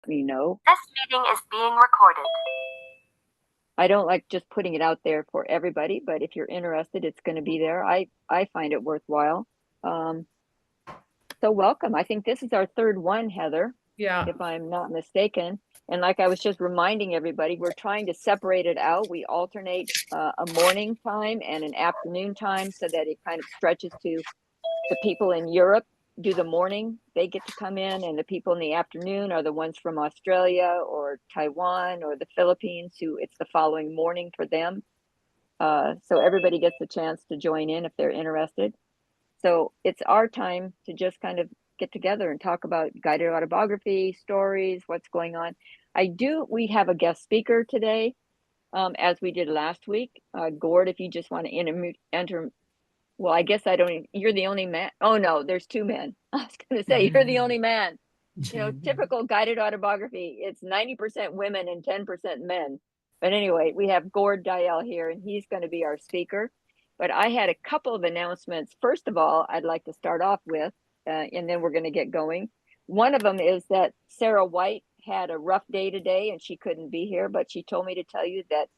me know. This meeting is being recorded. I don't like just putting it out there for everybody, but if you're interested, it's going to be there. I find it worthwhile. Um, so welcome. I think this is our third one, Heather, Yeah. if I'm not mistaken. And like I was just reminding everybody, we're trying to separate it out. We alternate a morning time and an afternoon time so that it kind of stretches to the people in Europe do the morning, they get to come in, and the people in the afternoon are the ones from Australia or Taiwan or the Philippines who it's the following morning for them. So everybody gets a chance to join in if they're interested. So it's our time to just kind of get together and talk about guided autobiography, stories, what's going on. We have a guest speaker today, as we did last week. Gord, if you just want to enter, well, I guess you're the only man. Oh no, there's two men. I was going to say, you're the only man. Typical guided autobiography. It's 90% women and 10% men. But anyway, we have Gord Deyell here, and he's going to be our speaker. But I had a couple of announcements. First of all, I'd like to start off with, and then we're going to get going. One of them is that Sarah White had a rough day today, and she couldn't be here, but she told me to tell you that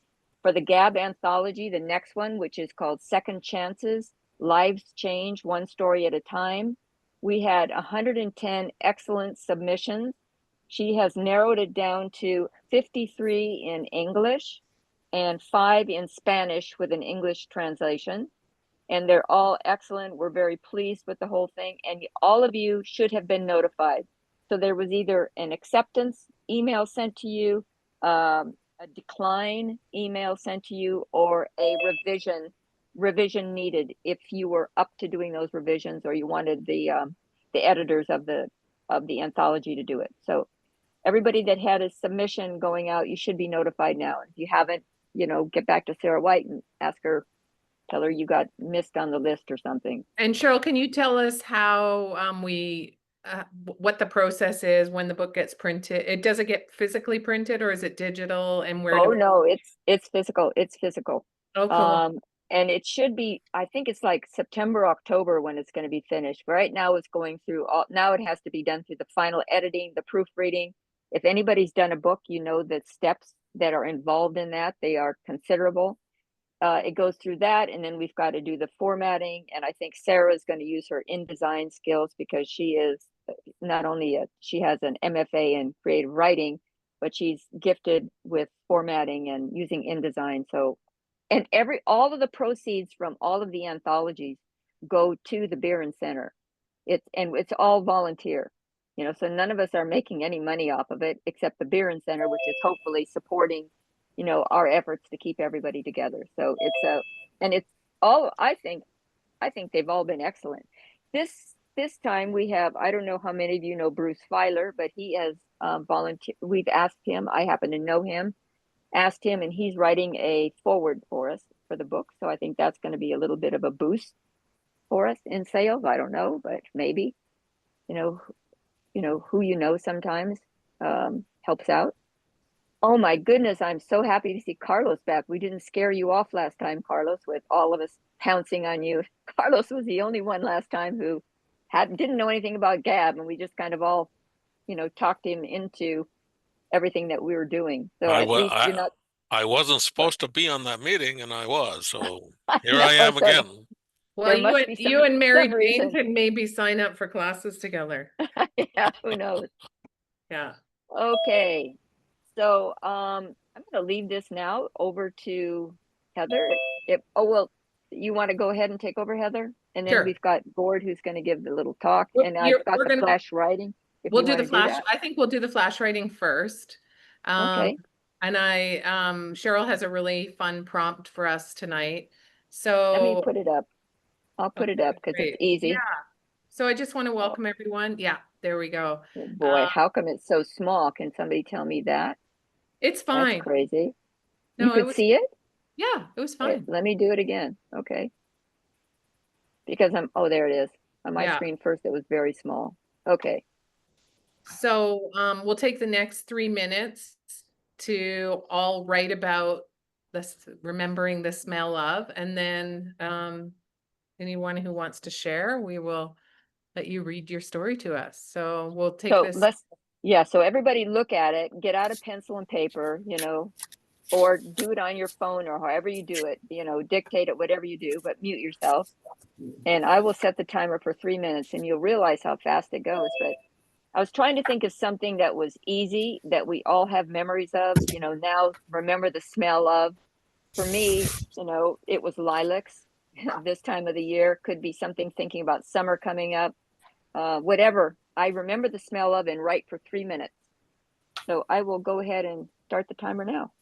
for the GAB anthology, the next one, which is called Second Chances, Lives Change One Story at a Time, we had 110 excellent submissions. She has narrowed it down to 53 in English and 5 in Spanish with an English translation. And they're all excellent. We're very pleased with the whole thing. And all of you should have been notified. So there was either an acceptance email sent to you, a decline email sent to you, or a revision needed if you were up to doing those revisions or you wanted the editors of the anthology to do it. So everybody that had a submission going out, you should be notified now. If you haven't, get back to Sarah White and tell her you got missed on the list or something. And Cheryl, can you tell us how what the process is when the book gets printed? Does it get physically printed or is it digital? And where? Oh no, it's physical. It's physical. Oh, cool. And it should be, I think it's like September, October when it's going to be finished. Right now it's going through now it has to be done through the final editing, the proofreading. If anybody's done a book, the steps that are involved in that, they are considerable. It goes through that, and then we've got to do the formatting. And I think Sarah is going to use her InDesign skills because she is not only she has an MFA in creative writing, but she's gifted with formatting and using InDesign. So, and all of the proceeds from all of the anthologies go to the Beer Center. It's all volunteer, so none of us are making any money off of it except the Beer Center, which is hopefully supporting our efforts to keep everybody together. So it's all, I think they've all been excellent. This time we have, I don't know how many of you know Bruce Feiler, but he has volunteered. We've asked him, I happen to know him, asked him, and he's writing a foreword for us for the book. So I think that's going to be a little bit of a boost for us in sales. I don't know, but maybe, who sometimes helps out. Oh my goodness, I'm so happy to see Carlos back. We didn't scare you off last time, Carlos, with all of us pouncing on you. Carlos was the only one last time who didn't know anything about GAB, and we just kind of all, talked him into everything that we were doing. So at least you're not. I wasn't supposed to be on that meeting, and I was. So here I am again. Well, you and Mary Jane can maybe sign up for classes together. Yeah, who knows? Yeah. Okay. So I'm going to leave this now over to Heather. You want to go ahead and take over, Heather? And then Sure. We've got Gord who's going to give the little talk, and I've got the flash writing. We'll do the flash. I think we'll do the flash writing first. Okay. And Cheryl has a really fun prompt for us tonight. So let me put it up. I'll put it up because it's easy. Yeah. So I just want to welcome everyone. Yeah, there we go. Oh boy, how come it's so small? Can somebody tell me that? It's fine. That's crazy. No, you could see it? Yeah, it was fine. Let me do it again. Okay. Because there it is. On my screen first, it was very small. Okay. So we'll take the next 3 minutes to all write about this, remembering the smell of, and then anyone who wants to share, we will let you read your story to us. So we'll take this. Yeah, so everybody look at it, get out a pencil and paper, or do it on your phone or however you do it, dictate it, whatever you do, but mute yourself. And I will set the timer for 3 minutes and you'll realize how fast it goes. But I was trying to think of something that was easy, that we all have memories of, now remember the smell of. For me, it was lilacs this time of the year. Could be something thinking about summer coming up, whatever. I remember the smell of and write for 3 minutes. So I will go ahead and start the timer now.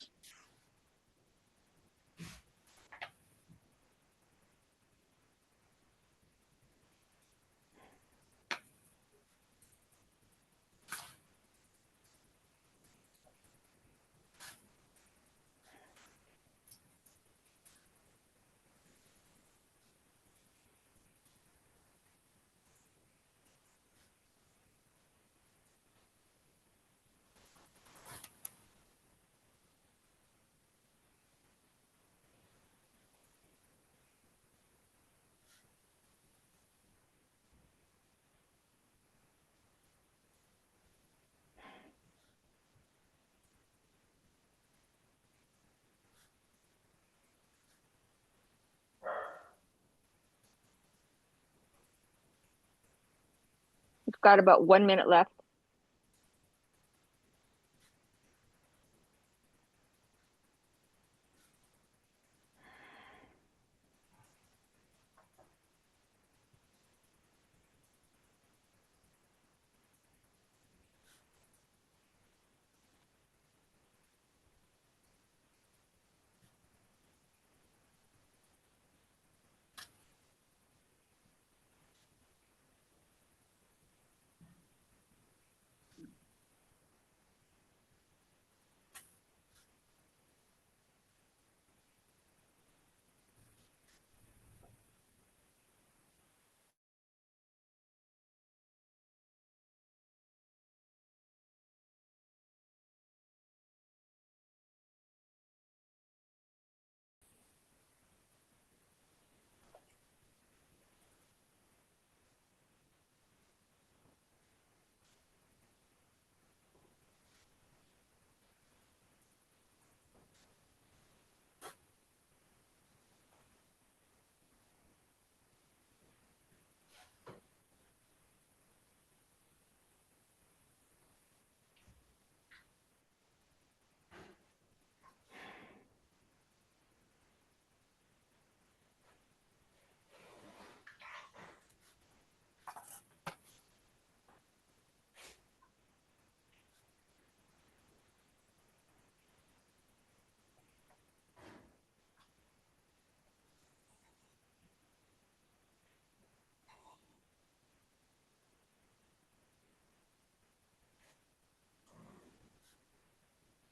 We've got about 1 minute left.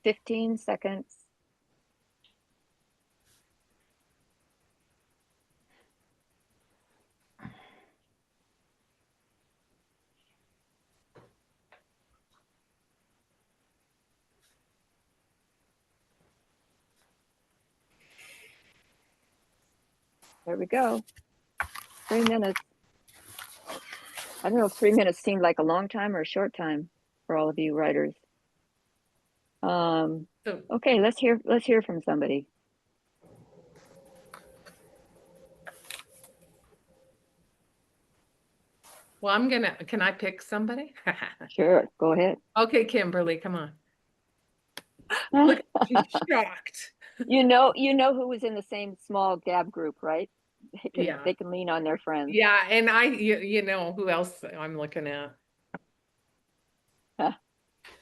Fifteen seconds. There we go. 3 minutes. I don't know if 3 minutes seemed like a long time or a short time for all of you writers. Okay, let's hear from somebody. Well, can I pick somebody? Sure, go ahead. Okay, Kimberly, come on. Look, she's shocked. You know who was in the same small GAB group, right? Yeah. They can lean on their friends. Yeah, and you know who else I'm looking at. Huh.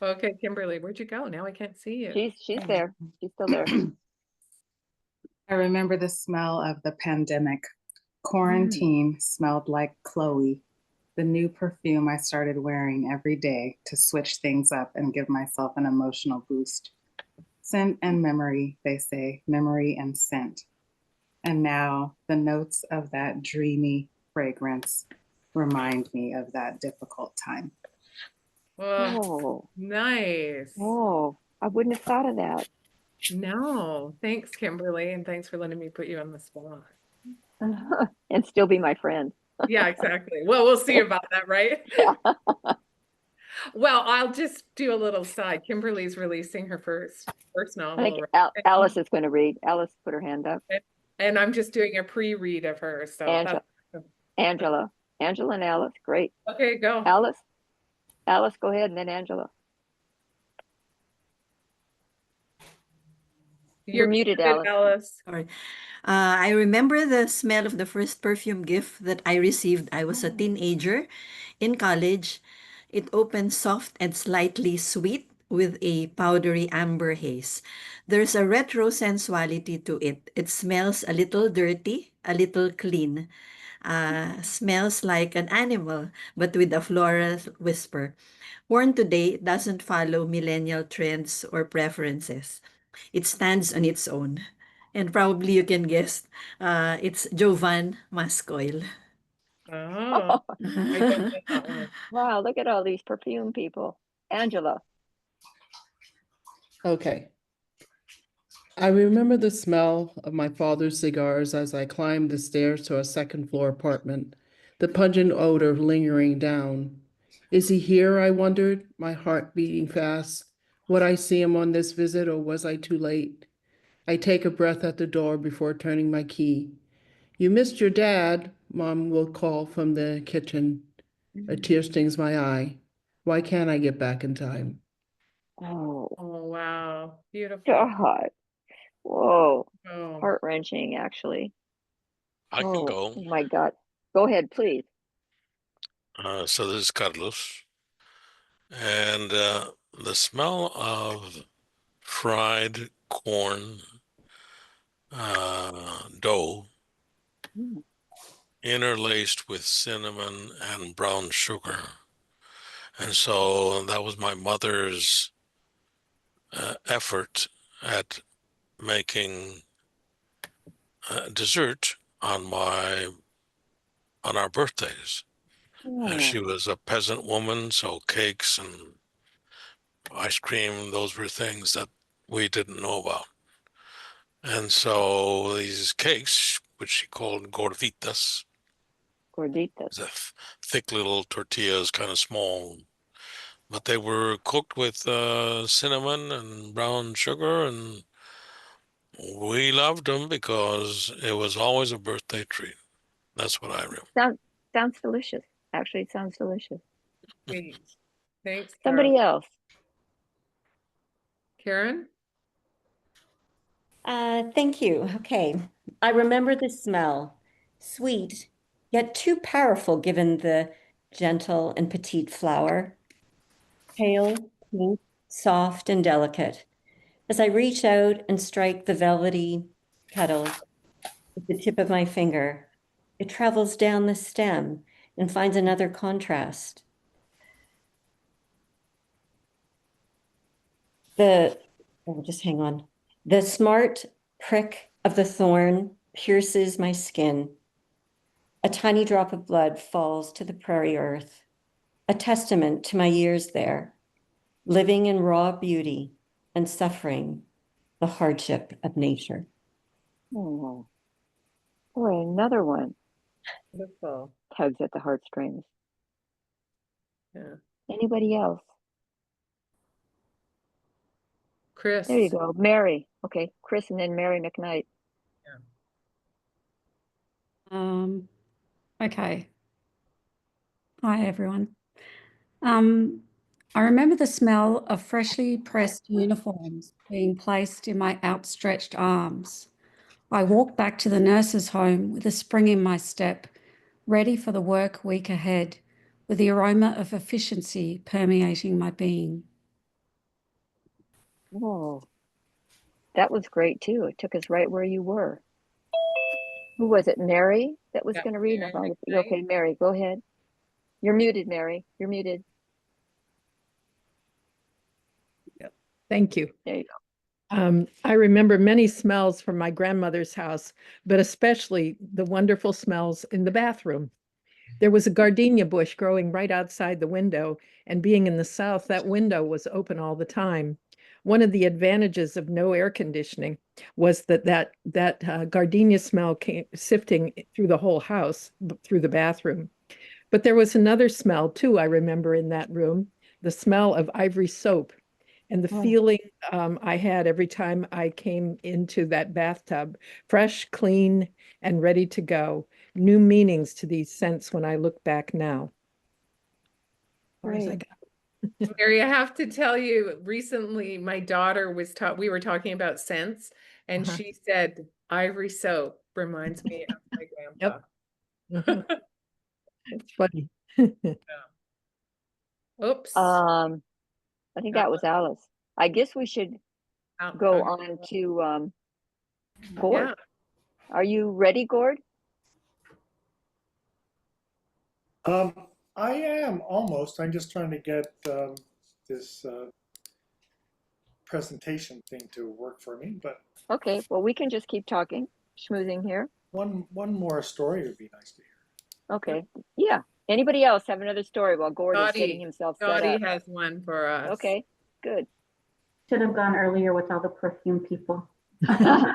Okay, Kimberly, where'd you go? Now I can't see you. She's there. She's still there. I remember the smell of the pandemic. Quarantine smelled like Chloe, the new perfume I started wearing every day to switch things up and give myself an emotional boost. Scent and memory, they say, memory and scent. And now the notes of that dreamy fragrance remind me of that difficult time. Oh, nice. Oh, I wouldn't have thought of that. No, thanks, Kimberly, and thanks for letting me put you on the spot. And still be my friend. Yeah, exactly. Well, we'll see about that, right? Yeah. Well, I'll just do a little side. Kimberly's releasing her first I novel. think Right? Alice is going to read. Alice put her hand up. And I'm just doing a pre-read of her. So Angela, that's Angela, Angela and Alice. Great. okay, go. Alice, go ahead, and then Angela. You're muted, Alice. Alice. Sorry. I remember the smell of the first perfume gift that I received. I was a teenager in college. It opened soft and slightly sweet with a powdery amber haze. There's a retro sensuality to it. It smells a little dirty, a little clean. Smells like an animal, but with a floral whisper. Worn today, it doesn't follow millennial trends or preferences. It stands on its own. And probably you can guess, it's Jovan Musk Oil. Oh, I don't know that one. Wow, look at all these perfume people. Angela. Okay. I remember the smell of my father's cigars as I climbed the stairs to a second floor apartment, the pungent odor lingering down. Is he here? I wondered, my heart beating fast. Would I see him on this visit, or was I too late? I take a breath at the door before turning my key. You missed your dad, Mom will call from the kitchen. A tear stings my eye. Why can't I get back in time? Oh, Oh, wow. Beautiful. God. Whoa. Oh, Heart-wrenching, actually. I can go. Oh my God. Go ahead, please. So this is Carlos. And the smell of fried corn dough Mm. interlaced with cinnamon and brown sugar. And so that was my mother's effort at making dessert on our birthdays. She Oh, was a peasant woman, so cakes and ice cream, those were things that we didn't know about. And so these cakes, which she called gorditas, gorditas. the thick little tortillas, kind of small, but they were cooked with cinnamon and brown sugar, and we loved them because it was always a birthday treat. That's what I remember. Sounds delicious. Actually, it sounds delicious. sweet. Thanks, Somebody Carol. else. Karen? Thank you. Okay. I remember the smell. Sweet, yet too powerful given the gentle and petite flower. Pale, pink, soft, and delicate. As I reach out and strike the velvety petals with the tip of my finger, it travels down the stem and finds another contrast. Just hang on. The smart prick of the thorn pierces my skin. A tiny drop of blood falls to the prairie earth, a testament to my years there, living in raw beauty and suffering the hardship of nature. Oh, boy, another one. Beautiful. Tugs at the heartstrings. Yeah. Anybody else? Chris. There you go. Mary. Okay, Chris and then Mary McKnight. Okay. Hi, everyone. I remember the smell of freshly pressed uniforms being placed in my outstretched arms. I walked back to the nurse's home with a spring in my step, ready for the work week ahead, with the aroma of efficiency permeating my being. Oh, that was great too. It took us right where you were. Who was it? Mary that was Yeah, going to read? Mary No, McKnight. okay, Mary, go ahead. You're muted, Mary. You're muted. Thank you. There you go. I remember many smells from my grandmother's house, but especially the wonderful smells in the bathroom. There was a gardenia bush growing right outside the window, and being in the South, that window was open all the time. One of the advantages of no air conditioning was that gardenia smell came sifting through the whole house, through the bathroom. But there was another smell too, I remember in that room, the smell of ivory soap and the feeling I had every time I came into that bathtub, fresh, clean, and ready to go. New meanings to these scents when I look back now. Great. Mary, I have to tell you, recently my daughter we were talking about scents, and she said ivory soap reminds me of my grandpa. It's funny. Oops. I think that was Alice. I guess we should go on to Gord. Yeah. Are you ready, Gord? I am almost. I'm just trying to get this presentation thing to work for me. But Okay, well, we can just keep talking, schmoozing here. one more story would be nice to hear. Okay, yeah. Anybody else have another story while Gord is getting Dottie, himself set Dottie up? has one for us. Okay, good. Should have gone earlier with all the perfume people. I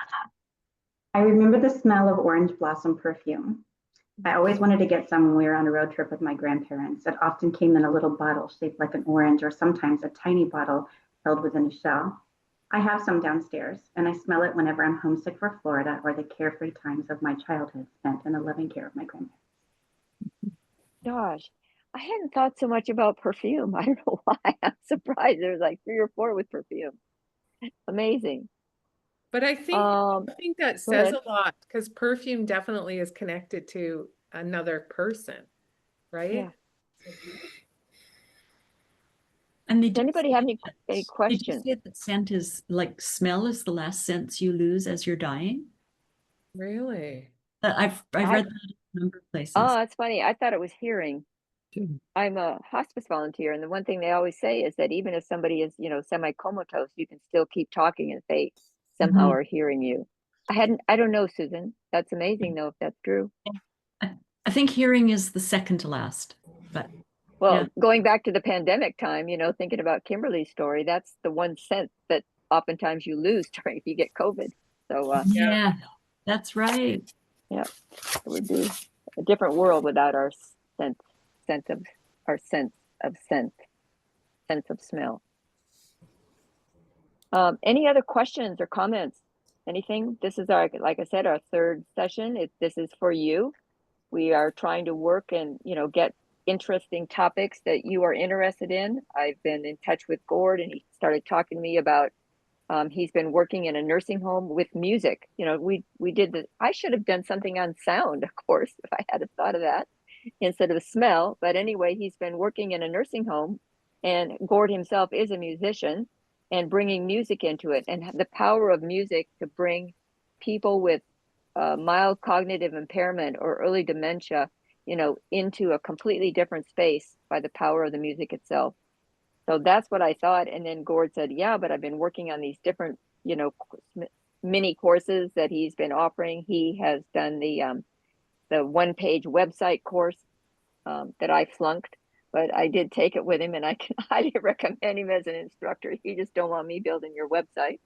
remember the smell of orange blossom perfume. I always wanted to get some when we were on a road trip with my grandparents. It often came in a little bottle shaped like an orange, or sometimes a tiny bottle held within a shell. I have some downstairs, and I smell it whenever I'm homesick for Florida or the carefree times of my childhood spent in the loving care of my grandparents. Gosh, I hadn't thought so much about perfume. I don't know why. I'm surprised. There's like 3 or 4 with perfume. Amazing. But I think that go says ahead. a lot, because perfume definitely is connected to another person, right? Yeah. And Does anybody have any Did you questions? say that scent is like smell is the last sense you lose as you're dying? Really? I've read that in a number of places. Oh, it's funny. I thought it was hearing. I'm a hospice volunteer, and the one thing they always say is that even if somebody is, semi-comatose, you can still keep talking if they somehow are hearing you. I don't know, Susan. That's amazing though, if that's true. I think hearing is the second to last, but Well, going back to the pandemic time, thinking about Kimberly's story, that's the one sense that oftentimes you lose during if you get COVID. So yeah, that's right. yeah, it would be a different world without our sense of smell. Any other questions or comments? Anything? This is like I said, our third session. This is for you. We are trying to work and, get interesting topics that you are interested in. I've been in touch with Gord, and he started talking to me about, he's been working in a nursing home with music. We did I should have done something on sound, of course, if I had thought of that instead of smell. But anyway, he's been working in a nursing home, and Gord himself is a musician, and bringing music into it, and the power of music to bring people with mild cognitive impairment or early dementia, into a completely different space by the power of the music itself. So that's what I thought. And then Gord said, yeah, but I've been working on these different, mini courses that he's been offering. He has done the one-page website course that I flunked, but I did take it with him, and I can highly recommend him as an instructor. You just don't want me building your website.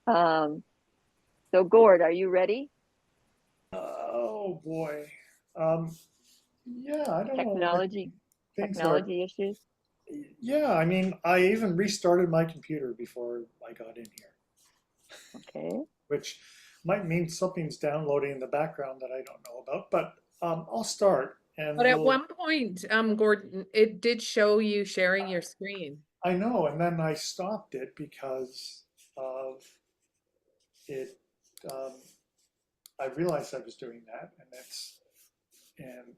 So Gord, are you ready? Oh boy. Yeah, I don't Technology issues. Yeah, I mean, I even restarted my computer before I got in here. Okay. Which might mean something's downloading in the background that I don't know about, but I'll start. But at one point, Gordon, it did show you sharing your screen. I know, and then I stopped it because of it. I realized I was doing that, and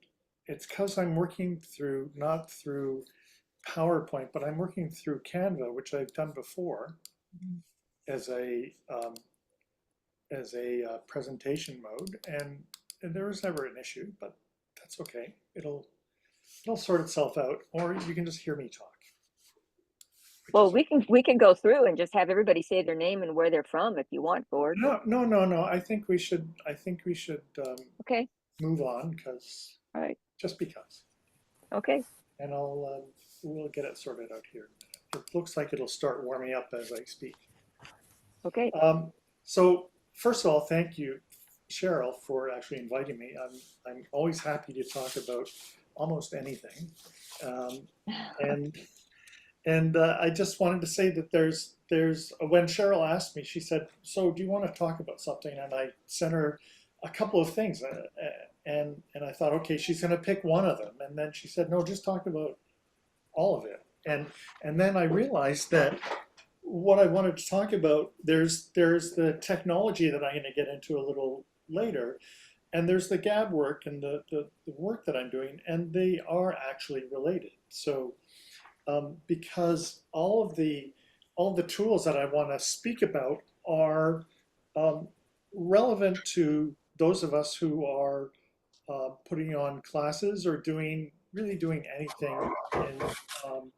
it's because I'm working through not through PowerPoint, but I'm working through Canva, which I've done before as a presentation mode, and there was never an issue, but that's okay. It'll sort itself out, or you can just hear me talk. Well, we can go through and just have everybody say their name and where they're from if you want, Gord. No. I think we should. Okay. Move on because. All right. Just because. Okay. And we'll get it sorted out here in a minute. It looks like it'll start warming up as I speak. Okay. So first of all, thank you, Cheryl, for actually inviting me. I'm always happy to talk about almost anything, and And I just wanted to say that there's when Cheryl asked me, she said, "So do you want to talk about something?" And I sent her a couple of things, and I thought, okay, she's going to pick one of them, and then she said, "No, just talk about all of it." And then I realized that what I wanted to talk about, there's the technology that I'm going to get into a little later, and there's the GAB work and the work that I'm doing, and they are actually related. So because all of the tools that I want to speak about are um, relevant to those of us who are putting on classes or really doing anything um,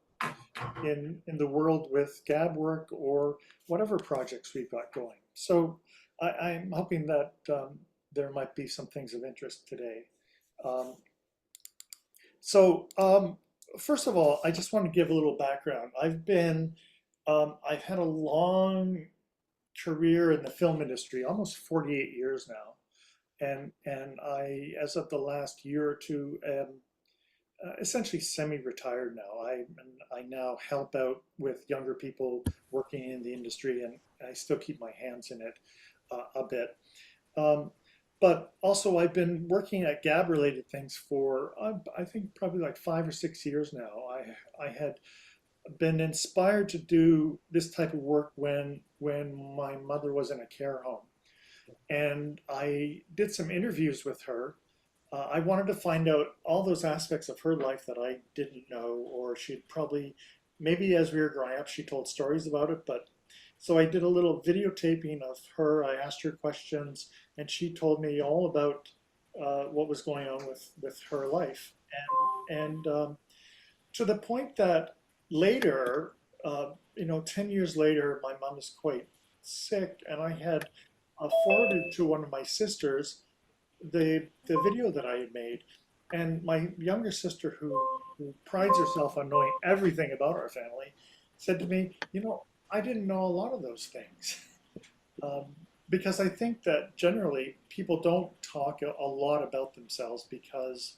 in the world with GAB work or whatever projects we've got going. So I'm hoping that there might be some things of interest today. Um, so first of all, I just want to give a little background. I've had a long career in the film industry, almost 48 years now. And as of the last year or two, am essentially semi-retired now. I now help out with younger people working in the industry, and I still keep my hands in it a bit. Um, but also, I've been working at GAB related things for I think probably like 5 or 6 years now. I had been inspired to do this type of work when my mother was in a care home, and I did some interviews with her. I wanted to find out all those aspects of her life that I didn't know, or she'd probably, maybe as we were growing up, she told stories about it. But so I did a little videotaping of her. I asked her questions, and she told me all about what was going on with her life. And to the point that later, 10 years later, my mom was quite sick, and I had forwarded to one of my sisters the video that I had made, and my younger sister, who prides herself on knowing everything about our family, said to me, I didn't know a lot of those things. Because I think that generally people don't talk a lot about themselves because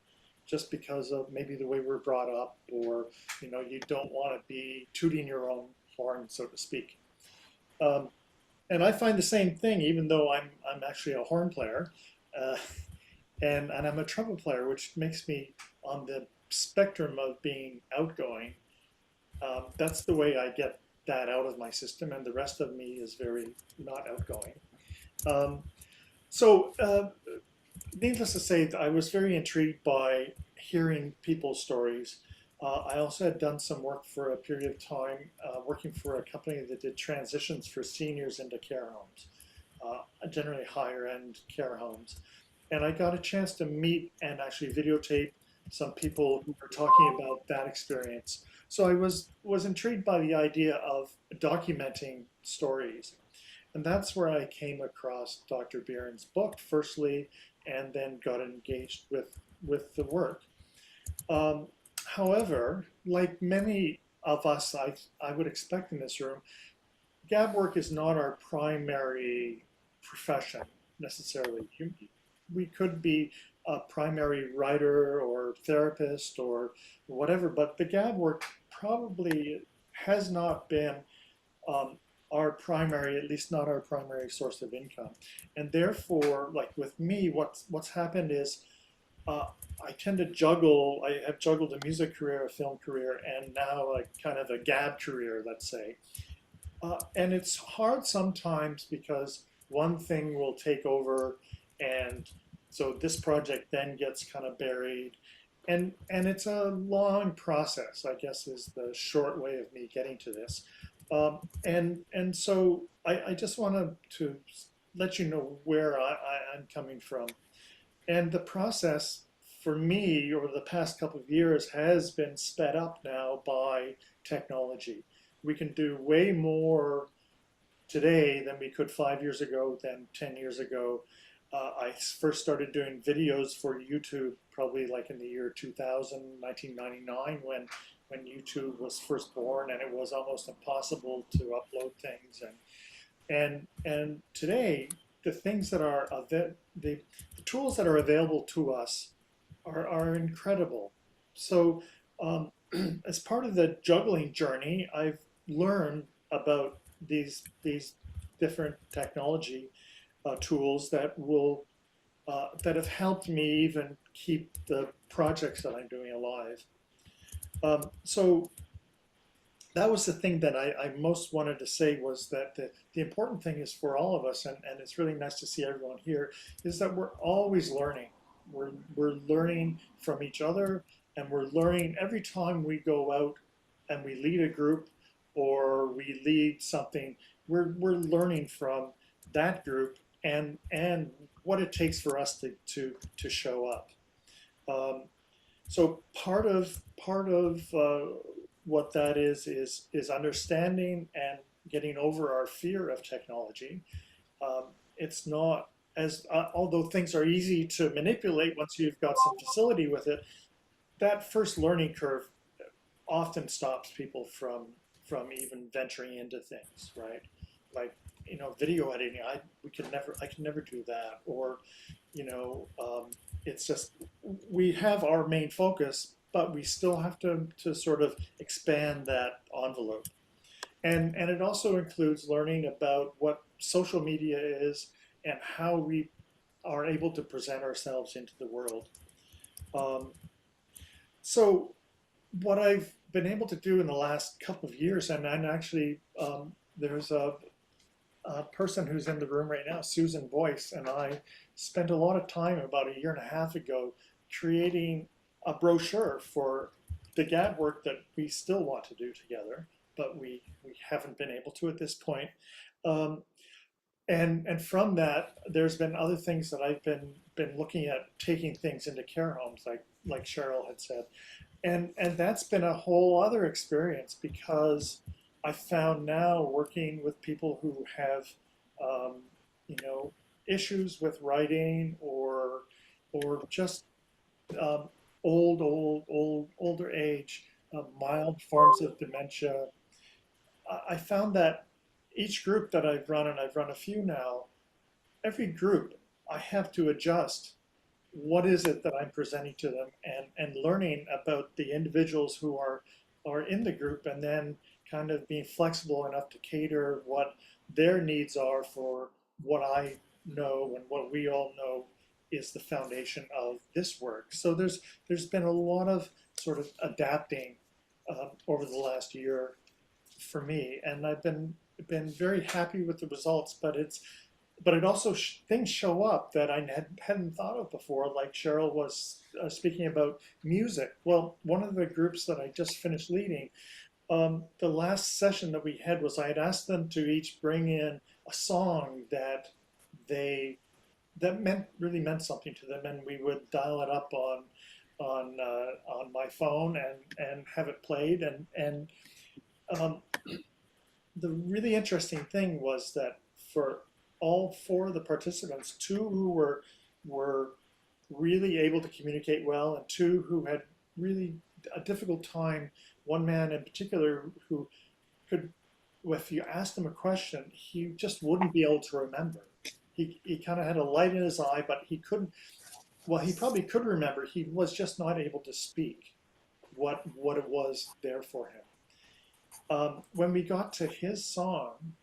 of maybe the way we're brought up, or you don't want to be tooting your own horn, so to speak. And I find the same thing, even though I'm actually a horn player. Uh, and I'm a trumpet player, which makes me on the spectrum of being outgoing. That's the way I get that out of my system, and the rest of me is very not outgoing. Um, so, needless to say, I was very intrigued by hearing people's stories. I also had done some work for a period of time, working for a company that did transitions for seniors into care homes, generally higher end care homes. And I got a chance to meet and actually videotape some people who were talking about that experience. So I was intrigued by the idea of documenting stories. And that's where I came across Dr. Bieran's book, firstly, and then got engaged with the work. Um, However, like many of us, I would expect in this room, GAB work is not our primary profession necessarily. We could be a primary writer or therapist or whatever, but the GAB work probably has not been our primary, at least not our primary source of income. And therefore, like with me, what's happened is uh, I tend to juggle. I have juggled a music career, a film career, and now like kind of a GAB career, let's say. And it's hard sometimes because one thing will take over, and so this project then gets kind of buried, and it's a long process, I guess, is the short way of me getting to this. And so I just wanted to let you know where I'm coming from. And the process for me over the past couple of years has been sped up now by technology. We can do way more today than we could 5 years ago, than 10 years ago. I first started doing videos for YouTube probably like in the year 2000, 1999, when YouTube was first born, and it was almost impossible to upload things. And today, the things that are the tools that are available to us are incredible. So as part of the juggling journey, I've learned about these different technology tools that have helped me even keep the projects that I'm doing alive. So that was the thing that I most wanted to say, was that the important thing is for all of us, and it's really nice to see everyone here, is that we're always learning. We're learning from each other, and we're learning every time we go out and we lead a group or we lead something. We're learning from that group and what it takes for us to show up. So part of what that is understanding and getting over our fear of technology. It's not as although things are easy to manipulate once you've got some facility with it. That first learning curve often stops people from even venturing into things, right? Like, video editing. I can never do that. Or, it's just, we have our main focus, but we still have to sort of expand that envelope. And it also includes learning about what social media is and how we are able to present ourselves into the world. So what I've been able to do in the last couple of years, and actually there's a person who's in the room right now, Susan Boyce, and I spent a lot of time about a year and a half ago creating a brochure for the GAB work that we still want to do together, but we haven't been able to at this point. And from that, there's been other things that I've been looking at, taking things into care homes, like Cheryl had said. And that's been a whole other experience, because I found now, working with people who have, issues with writing or just older age, mild forms of dementia. I found that each group that I've run, and I've run a few now, every group I have to adjust what is it that I'm presenting to them, and learning about the individuals who are in the group, and then kind of being flexible enough to cater what their needs are for what I know and what we all know is the foundation of this work. So there's been a lot of sort of adapting over the last year for me, and I've been very happy with the results. But it also things show up that I hadn't thought of before, like Cheryl was speaking about music. Well, one of the groups that I just finished leading, the last session that we had was I had asked them to each bring in a song that really meant something to them, and we would dial it up on my phone and have it played. And the really interesting thing was that for all four of the participants, two who were really able to communicate well, and two who had really a difficult time. One man in particular who could, if you asked him a question, he just wouldn't be able to remember. He kind of had a light in his eye, but he couldn't. Well, he probably could remember. He was just not able to speak what it was there for him. When we got to his song,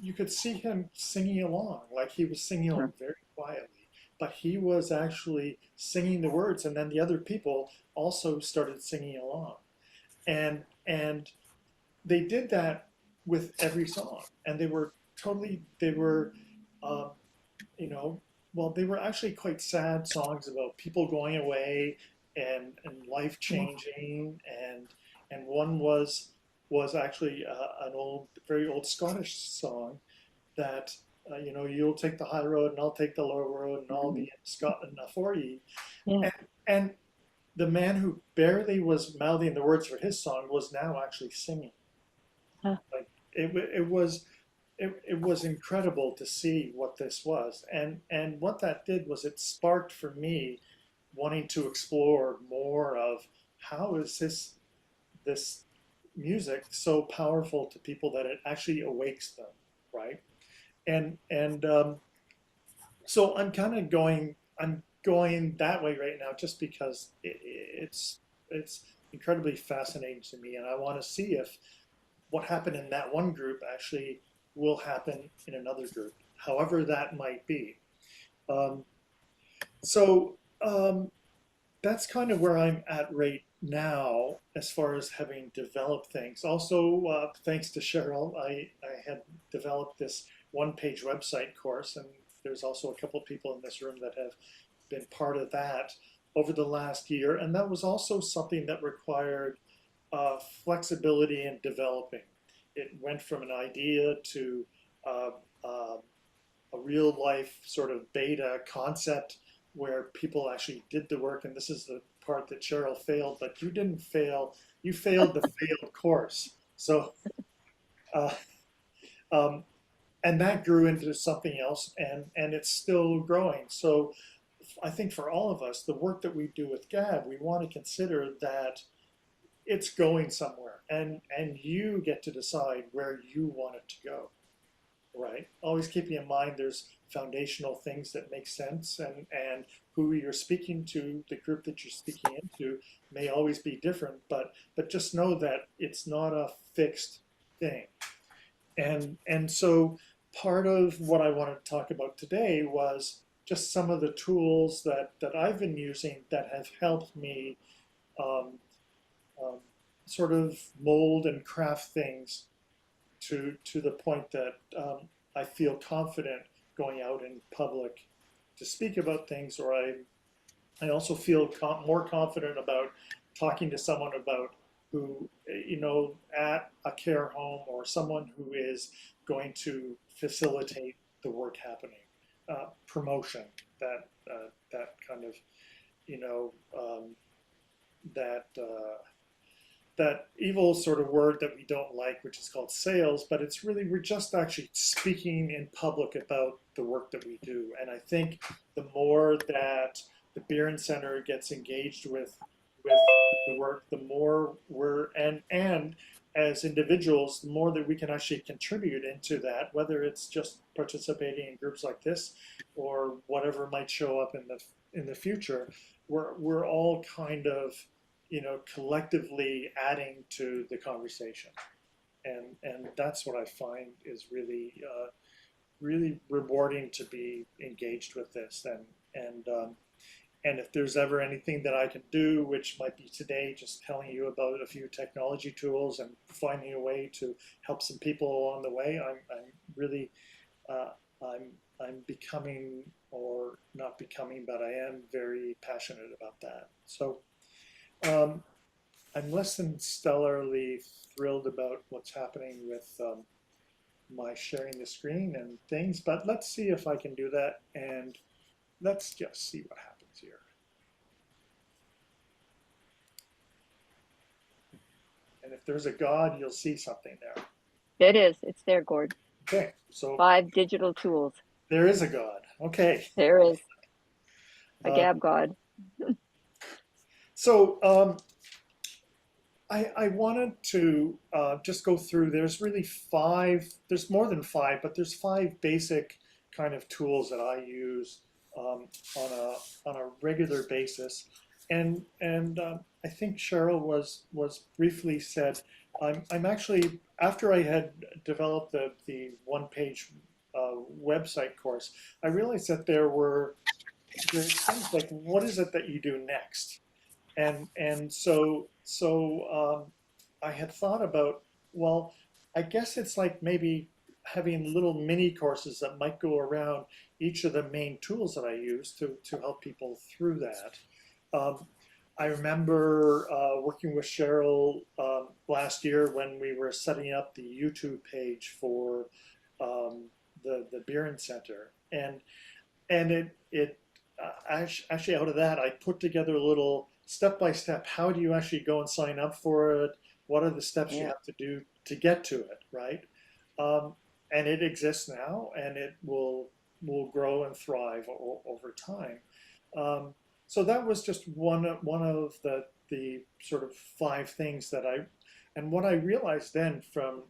you could see him singing along, like he was singing along very quietly, but he was actually singing the words, and then the other people also started singing along, and they did that with every song, and they were well, they were actually quite sad songs about people going away and life changing, and one was actually an very old Scottish song that you'll take the high road and I'll take the low road and I'll be in Scotland afore ye. Yeah. And the man who barely was mouthing the words for his song was now actually singing. Huh. Like it was incredible to see what this was, and what that did was it sparked for me wanting to explore more of how is this music so powerful to people that it actually awakes them, right? And so I'm going that way right now, just because it's incredibly fascinating to me, and I want to see if what happened in that one group actually will happen in another group, however that might be. Um, so that's kind of where I'm at right now as far as having developed things. Also, thanks to Cheryl, I had developed this one-page website course, and there's also a couple of people in this room that have been part of that over the last year. And that was also something that required flexibility in developing. It went from an idea to uh, uh, a real life sort of beta concept where people actually did the work. And this is the part that Cheryl failed, but you didn't fail. You failed the failed course. So, uh, um, and that grew into something else, and it's still growing. So I think for all of us, the work that we do with GAB, we want to consider that it's going somewhere, and you get to decide where you want it to go, right? Always keeping in mind there's foundational things that make sense, and who you're speaking to, the group that you're speaking into may always be different, but just know that it's not a fixed thing. And so part of what I wanted to talk about today was just some of the tools that I've been using that have helped me um, um, sort of mold and craft things to the point that I feel confident going out in public to speak about things, or I also feel more confident about talking to someone about who, at a care home, or someone who is going to facilitate the work happening, promotion, that kind of, you know, that that evil sort of word that we don't like, which is called sales, but it's really, we're just actually speaking in public about the work that we do. And I think the more that the Beer Center gets engaged with the work, the more and as individuals, the more that we can actually contribute into that, whether it's just participating in groups like this or whatever might show up in the future. We're all kind of, collectively adding to the conversation, and that's what I find is really really rewarding, to be engaged with this. And if there's ever anything that I can do, which might be today, just telling you about a few technology tools and finding a way to help some people along the way, I'm really uh, I'm becoming, or not becoming, but I am very passionate about that. So. I'm less than stellarly thrilled about what's happening with my sharing the screen and things, but let's see if I can do that, and let's just see what happens here. And if there's a God, you'll see something there. It is. It's there, Gord. Okay, so 5 digital tools. there is a God. Okay. There is a GAB God. So I wanted to just go through, there's really 5, there's more than 5, but there's 5 basic kind of tools that I use on a regular basis. And I think Cheryl was briefly said, I'm actually, after I had developed the one-page website course, I realized that there's things like, what is it that you do next? And so I had thought about, well, I guess it's like maybe having little mini courses that might go around each of the main tools that I use to help people through that. I remember working with Cheryl last year when we were setting up the YouTube page for the Beer Center, and it actually, out of that, I put together a little step-by-step, how do you actually go and sign up for it? What are the steps you have to do to get to it, right? And it exists now, and it will grow and thrive over time. So that was just one of the sort of 5 things that and what I realized then from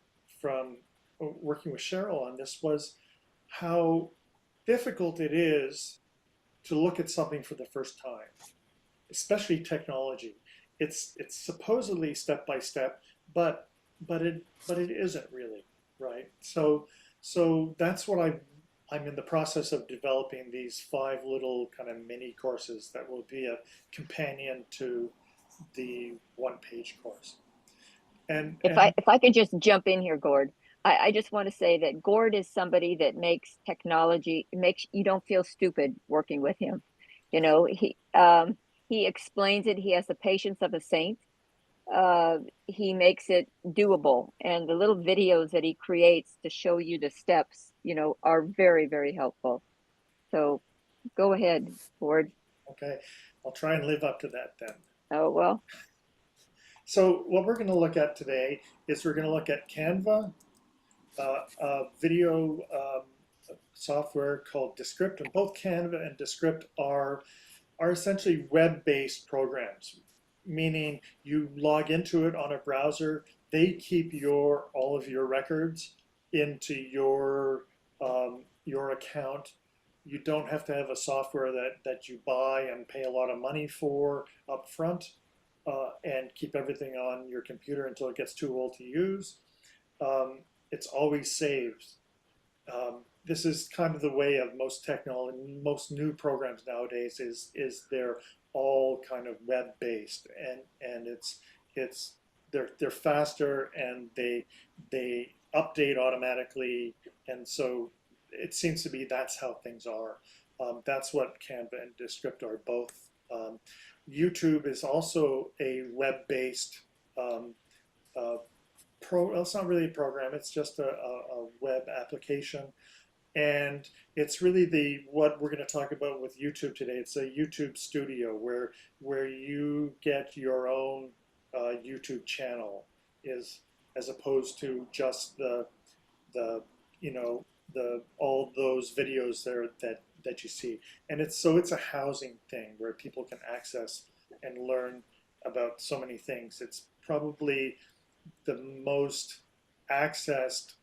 working with Cheryl on this was how difficult it is to look at something for the first time, especially technology. it's supposedly step by step, but it isn't really, right? So that's what I'm in the process of developing, these 5 little kind of mini courses that will be a companion to the 1-page course. And If I could just jump in here, Gord, I just want to say that Gord is somebody that makes technology, makes you don't feel stupid working with him. You know, he explains it. He has the patience of a saint. He makes it doable, and the little videos that he creates to show you the steps, you know, are very, very helpful. So go ahead, Gord. okay, I'll try and live up to that then. Oh, well, So what we're going to look at today is we're going to look at Canva, a video software called Descript, and both Canva and Descript are essentially web-based programs, meaning you log into it on a browser. They keep all of your records into your account. You don't have to have a software that you buy and pay a lot of money for up front, and keep everything on your computer until it gets too old to use. It's always saved. This is kind of the way of most technology, most new programs nowadays is they're all kind of web based, and they're faster, and they update automatically, and so it seems to be that's how things are. That's what Canva and Descript are both. YouTube is also a web based well, it's not really a program, it's just a web application. And it's really what we're going to talk about with YouTube today. It's a YouTube studio where you get your own YouTube channel, as opposed to just the you know all those videos there that you see. And it's a housing thing where people can access and learn about so many things. It's probably the most accessed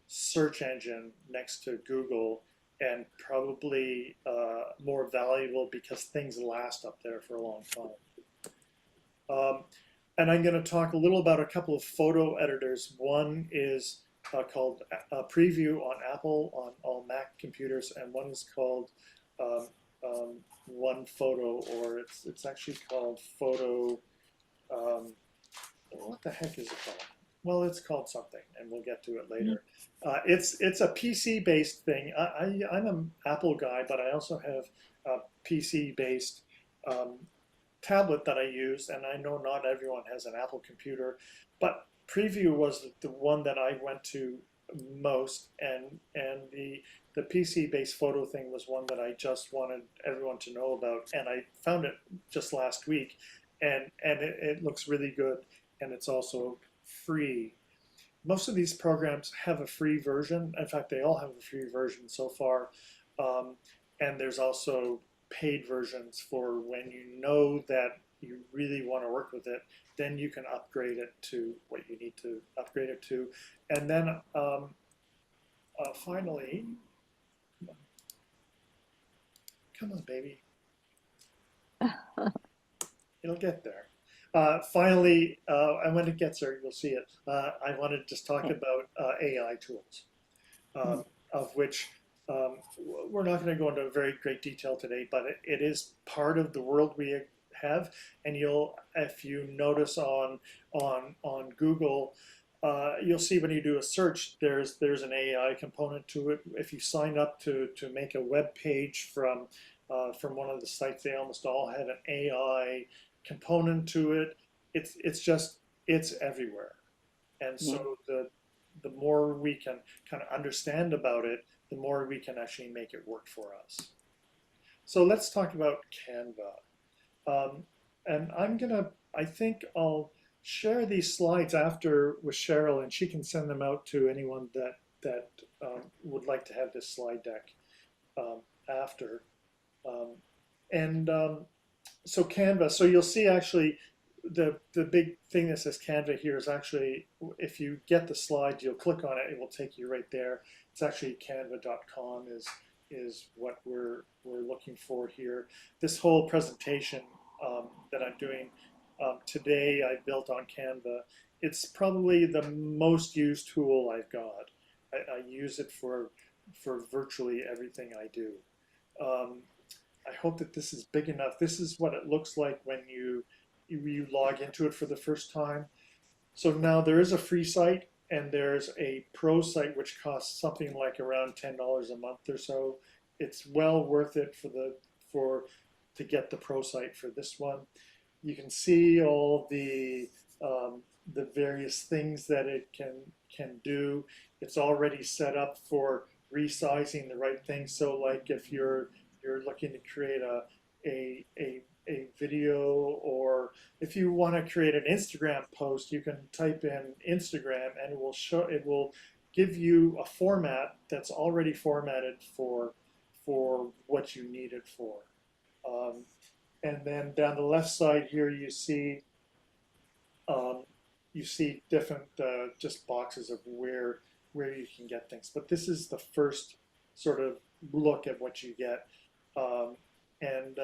search engine next to Google, and probably more valuable because things last up there for a long time. And I'm going to talk a little about a couple of photo editors. One is called Preview on Apple on all Mac computers, and one is called One Photo, or it's actually called Photo. What the heck is it called? Well, it's called something, and we'll get to it later. It's a PC-based thing. I'm an Apple guy, but I also have a PC-based tablet that I use, and I know not everyone has an Apple computer, but Preview was the one that I went to most, and the PC-based photo thing was one that I just wanted everyone to know about, and I found it just last week, and it looks really good, and it's also free. Most of these programs have a free version. In fact, they all have a free version so far. And there's also paid versions for when you know that you really want to work with it, then you can upgrade it to what you need to upgrade it to. And then finally, come on, baby. It'll get there. Finally, and when it gets there, you'll see it. I want to just talk about AI tools, of which we're not going to go into very great detail today, but it is part of the world we have. And if you notice on Google, you'll see when you do a search, there's an AI component to it. If you sign up to make a web page from one of the sites, they almost all have an AI component to it. It's everywhere, and so the more we can kind of understand about it, the more we can actually make it work for us. So let's talk about Canva, and I think I'll share these slides after with Cheryl, and she can send them out to anyone that would like to have this slide deck after. So Canva, so you'll see actually the big thing that says Canva here is actually, if you get the slide, you'll click on it, it will take you right there. It's actually canva.com is what we're looking for here. This whole presentation that I'm doing today I built on Canva. It's probably the most used tool I've got. I use it for virtually everything I do. I hope that this is big enough. This is what it looks like when you log into it for the first time. So now there is a free site and there's a pro site which costs something like around $10 a month or so. It's well worth it to get the pro site for this one. You can see all the various things that it can do. It's already set up for resizing the right thing. So like if you're looking to create a video, or if you want to create an Instagram post, you can type in Instagram and it will give you a format that's already formatted for what you need it for. And then down the left side here, you see different just boxes of where you can get things. But this is the first sort of look at what you get, and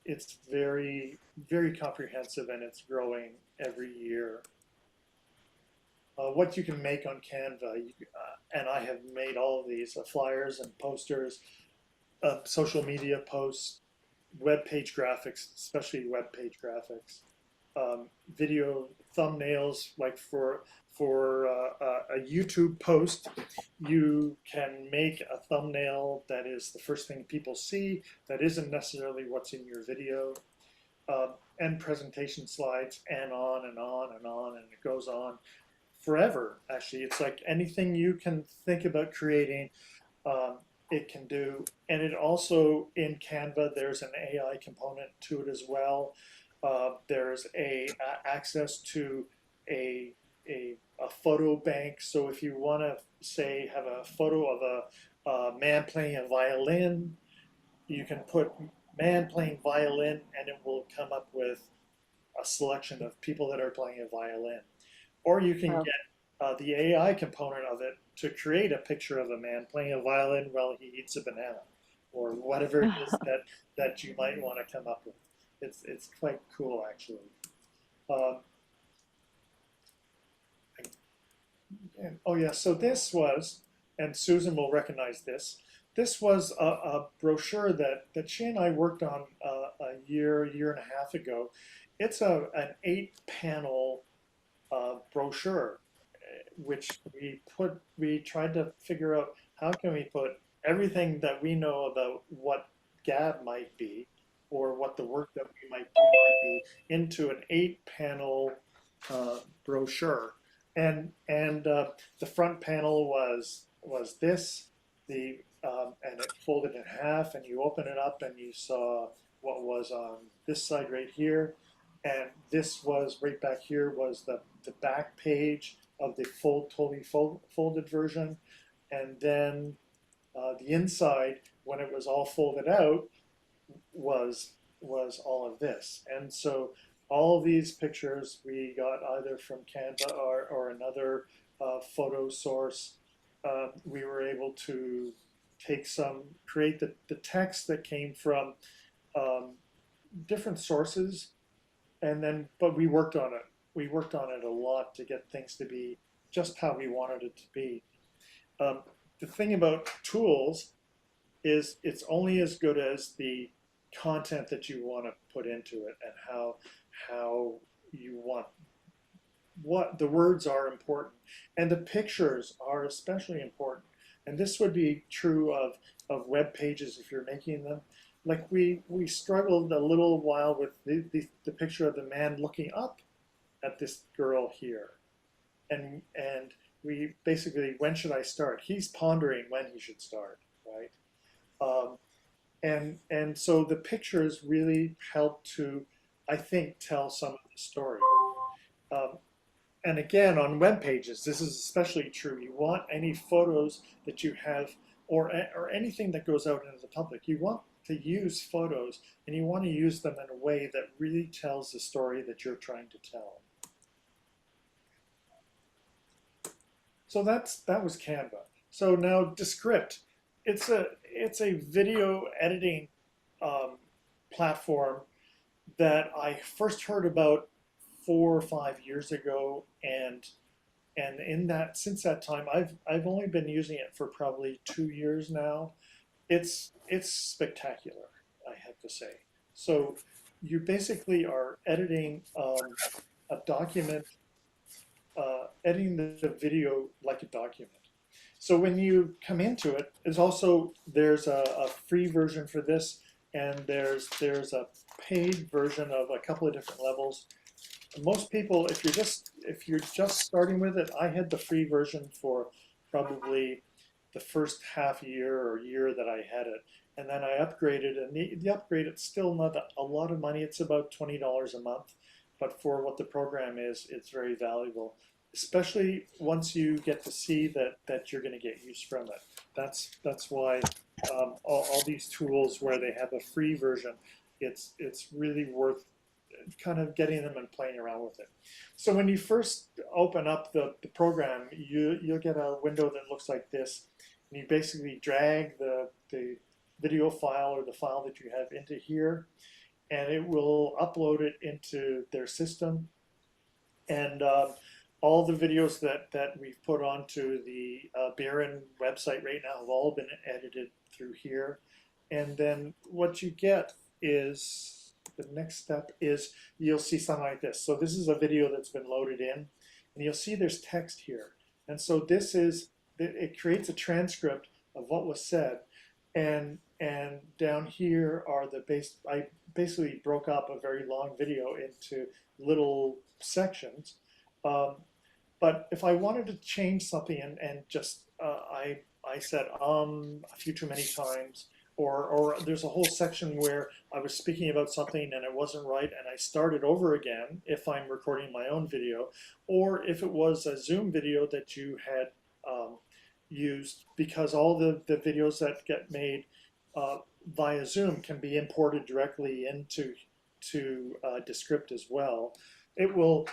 it's very, very comprehensive, and it's growing every year. What you can make on Canva, and I have made all of these flyers and posters, social media posts, web page graphics, especially web page graphics, video thumbnails. Like for a YouTube post, you can make a thumbnail that is the first thing people see, that isn't necessarily what's in your video, and presentation slides, and on and on and on, and it goes on forever. Actually, it's like anything you can think about creating, it can do. And it also, in Canva, there's an AI component to it as well. There's access to a photo bank. So if you want to, say, have a photo of a man playing a violin, you can put man playing violin, and it will come up with a selection of people that are playing a violin. Or you can get the AI component of it to create a picture of a man playing a violin while he eats a banana, or whatever it is that you might want to come up with. It's quite cool, actually. Oh yeah, so this was, and Susan will recognize this, this was a brochure that she and I worked on a year and a half ago. It's an 8-panel brochure, which we tried to figure out how can we put everything that we know about what GAB might be, or what the work that we might do might be, into an 8-panel brochure. And the front panel was this, and it folded in half, and you open it up and you saw what was on this side right here. And this was right back here was the back page of the totally folded version. And then the inside, when it was all folded out, was all of this. And so all of these pictures we got either from Canva or another photo source. We were able to create the text that came from different sources, but we worked on it. We worked on it a lot to get things to be just how we wanted it to be. The thing about tools is it's only as good as the content that you want to put into it, and how you want, what the words are important, and the pictures are especially important. And this would be true of web pages if you're making them. Like we struggled a little while with the picture of the man looking up at this girl here, and we basically, when should I start? He's pondering when he should start, right? And so the pictures really help to, I think, tell some of the story. And again, on web pages, this is especially true. You want any photos that you have, or anything that goes out into the public, you want to use photos, and you want to use them in a way that really tells the story that you're trying to tell. So that was Canva. So now Descript. It's a video editing platform that I first heard about 4 or 5 years ago, and in that since that time, I've only been using it for probably 2 years now. It's spectacular, I have to say. So you basically are editing a document, editing the video like a document. So when you come into it, there's a free version for this, and there's a paid version of a couple of different levels. Most people, if you're just starting with it, I had the free version for probably the first half year or year that I had it, and then I upgraded, and the upgrade, it's still not a lot of money. It's about $20 a month, but for what the program is, it's very valuable, especially once you get to see that you're going to get use from it. That's why all these tools where they have a free version, it's really worth kind of getting them and playing around with it. So when you first open up the program, you'll get a window that looks like this, and you basically drag the video file or the file that you have into here, and it will upload it into their system. And all the videos that we've put onto the Barron website right now have all been edited through here. And then what you get is, the next step is, you'll see something like this. So this is a video that's been loaded in, and you'll see there's text here. And so it creates a transcript of what was said. And down here are I basically broke up a very long video into little sections. But if I wanted to change something and just, I said a few too many times, or there's a whole section where I was speaking about something and it wasn't right, and I started over again if I'm recording my own video, or if it was a Zoom video that you had used, because all the videos that get made via Zoom can be imported directly into Descript as well. It will.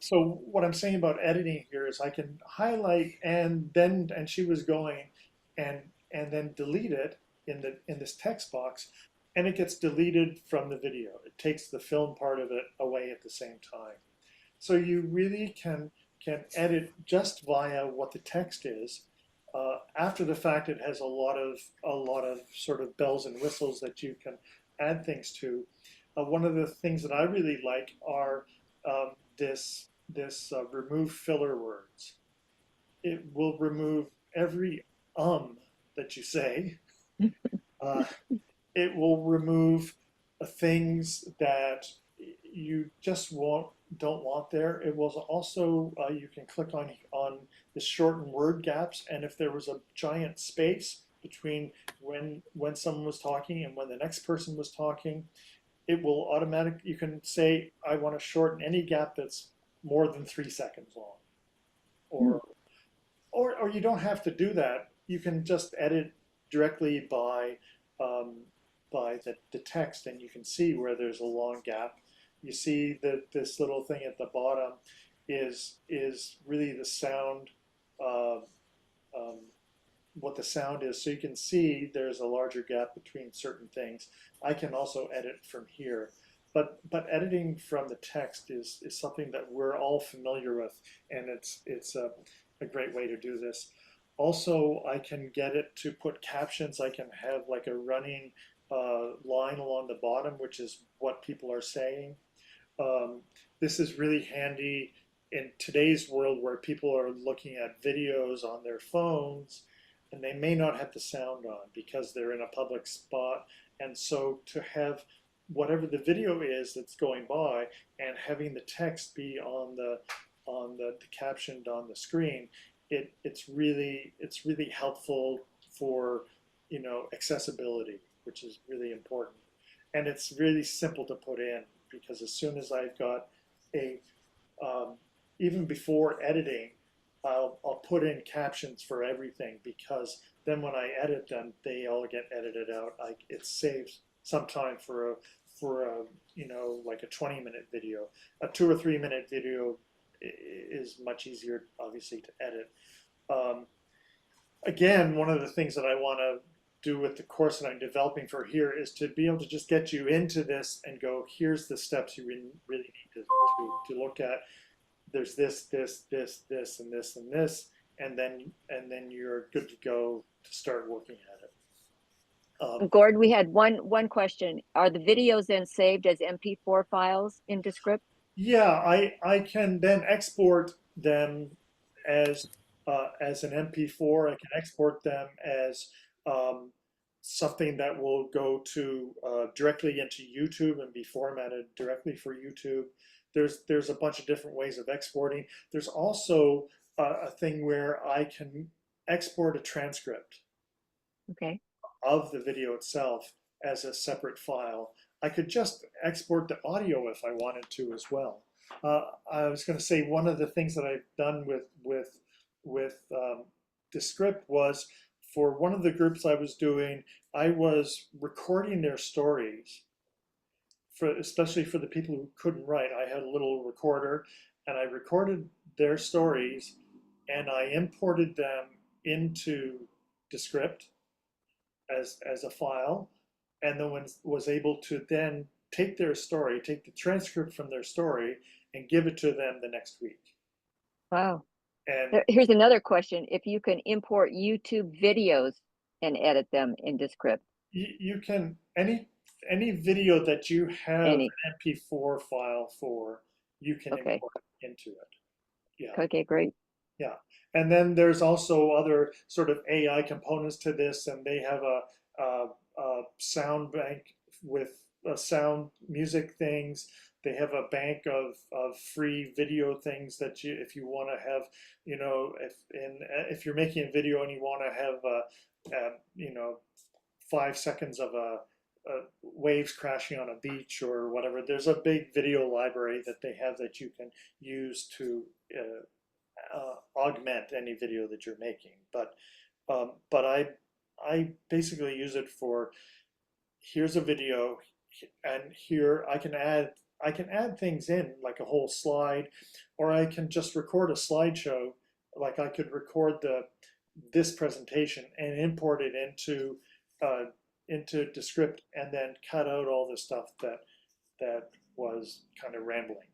So what I'm saying about editing here is I can highlight and she was going, and then delete it in this text box, and it gets deleted from the video. It takes the film part of it away at the same time. So you really can edit just via what the text is. After the fact, it has a lot of sort of bells and whistles that you can add things to. One of the things that I really like are this remove filler words. It will remove every that you say. It will remove things that you just don't want there. It will also, you can click on the shorten word gaps, and if there was a giant space between when someone was talking and when the next person was talking, it will automatically, you can say, I want to shorten any gap that's more than 3 seconds long. Or you don't have to do that. You can just edit directly by the text, and you can see where there's a long gap. You see that this little thing at the bottom is really the sound, what the sound is. So you can see there's a larger gap between certain things. I can also edit from here. But editing from the text is something that we're all familiar with, and it's a great way to do this. Also, I can get it to put captions. I can have like a running line along the bottom, which is what people are saying. This is really handy in today's world where people are looking at videos on their phones, and they may not have the sound on because they're in a public spot. And so to have whatever the video is that's going by, and having the text be on the captioned on the screen, it's really helpful for, you know, accessibility, which is really important. And it's really simple to put in, because as soon as I've got a even before editing, I'll put in captions for everything, because then when I edit them, they all get edited out. It saves some time for a you know, like a 20-minute video. A 2 or 3 minute video is much easier, obviously, to edit. Again, one of the things that I want to do with the course that I'm developing for here is to be able to just get you into this and go, here's the steps you really need to look at. There's this, and this, and this, and then you're good to go to start working at it. Gord, we had one question. Are the videos then saved as MP4 files in Descript? Yeah, I can then export them as an MP4. I can export them as something that will go to directly into YouTube and be formatted directly for YouTube. There's a bunch of different ways of exporting. There's also a thing where I can export a transcript Okay. of the video itself as a separate file. I could just export the audio if I wanted to as well. I was going to say one of the things that I've done with Descript was for one of the groups I was doing, I was recording their stories especially for the people who couldn't write. I had a little recorder and I recorded their stories and I imported them into Descript as a file, and then was able to then take their story, take the transcript from their story, and give it to them the next week. Wow. And here's another question: if you can import YouTube videos and edit them in Descript, you can any video that you have an MP4 file for, you can import into it. Yeah. Okay, great. Yeah, and then there's also other sort of AI components to this, and they have a sound bank with sound music things. They have a bank of free video things that you, if you want to have, you know, if you're making a video and you want to have, you know, 5 seconds of waves crashing on a beach or whatever, there's a big video library that they have that you can use to augment any video that you're making. But I basically use it for, here's a video, and here I can add things in, like a whole slide, or I can just record a slideshow. Like I could record this presentation and import it into Descript, and then cut out all the stuff that was kind of rambling.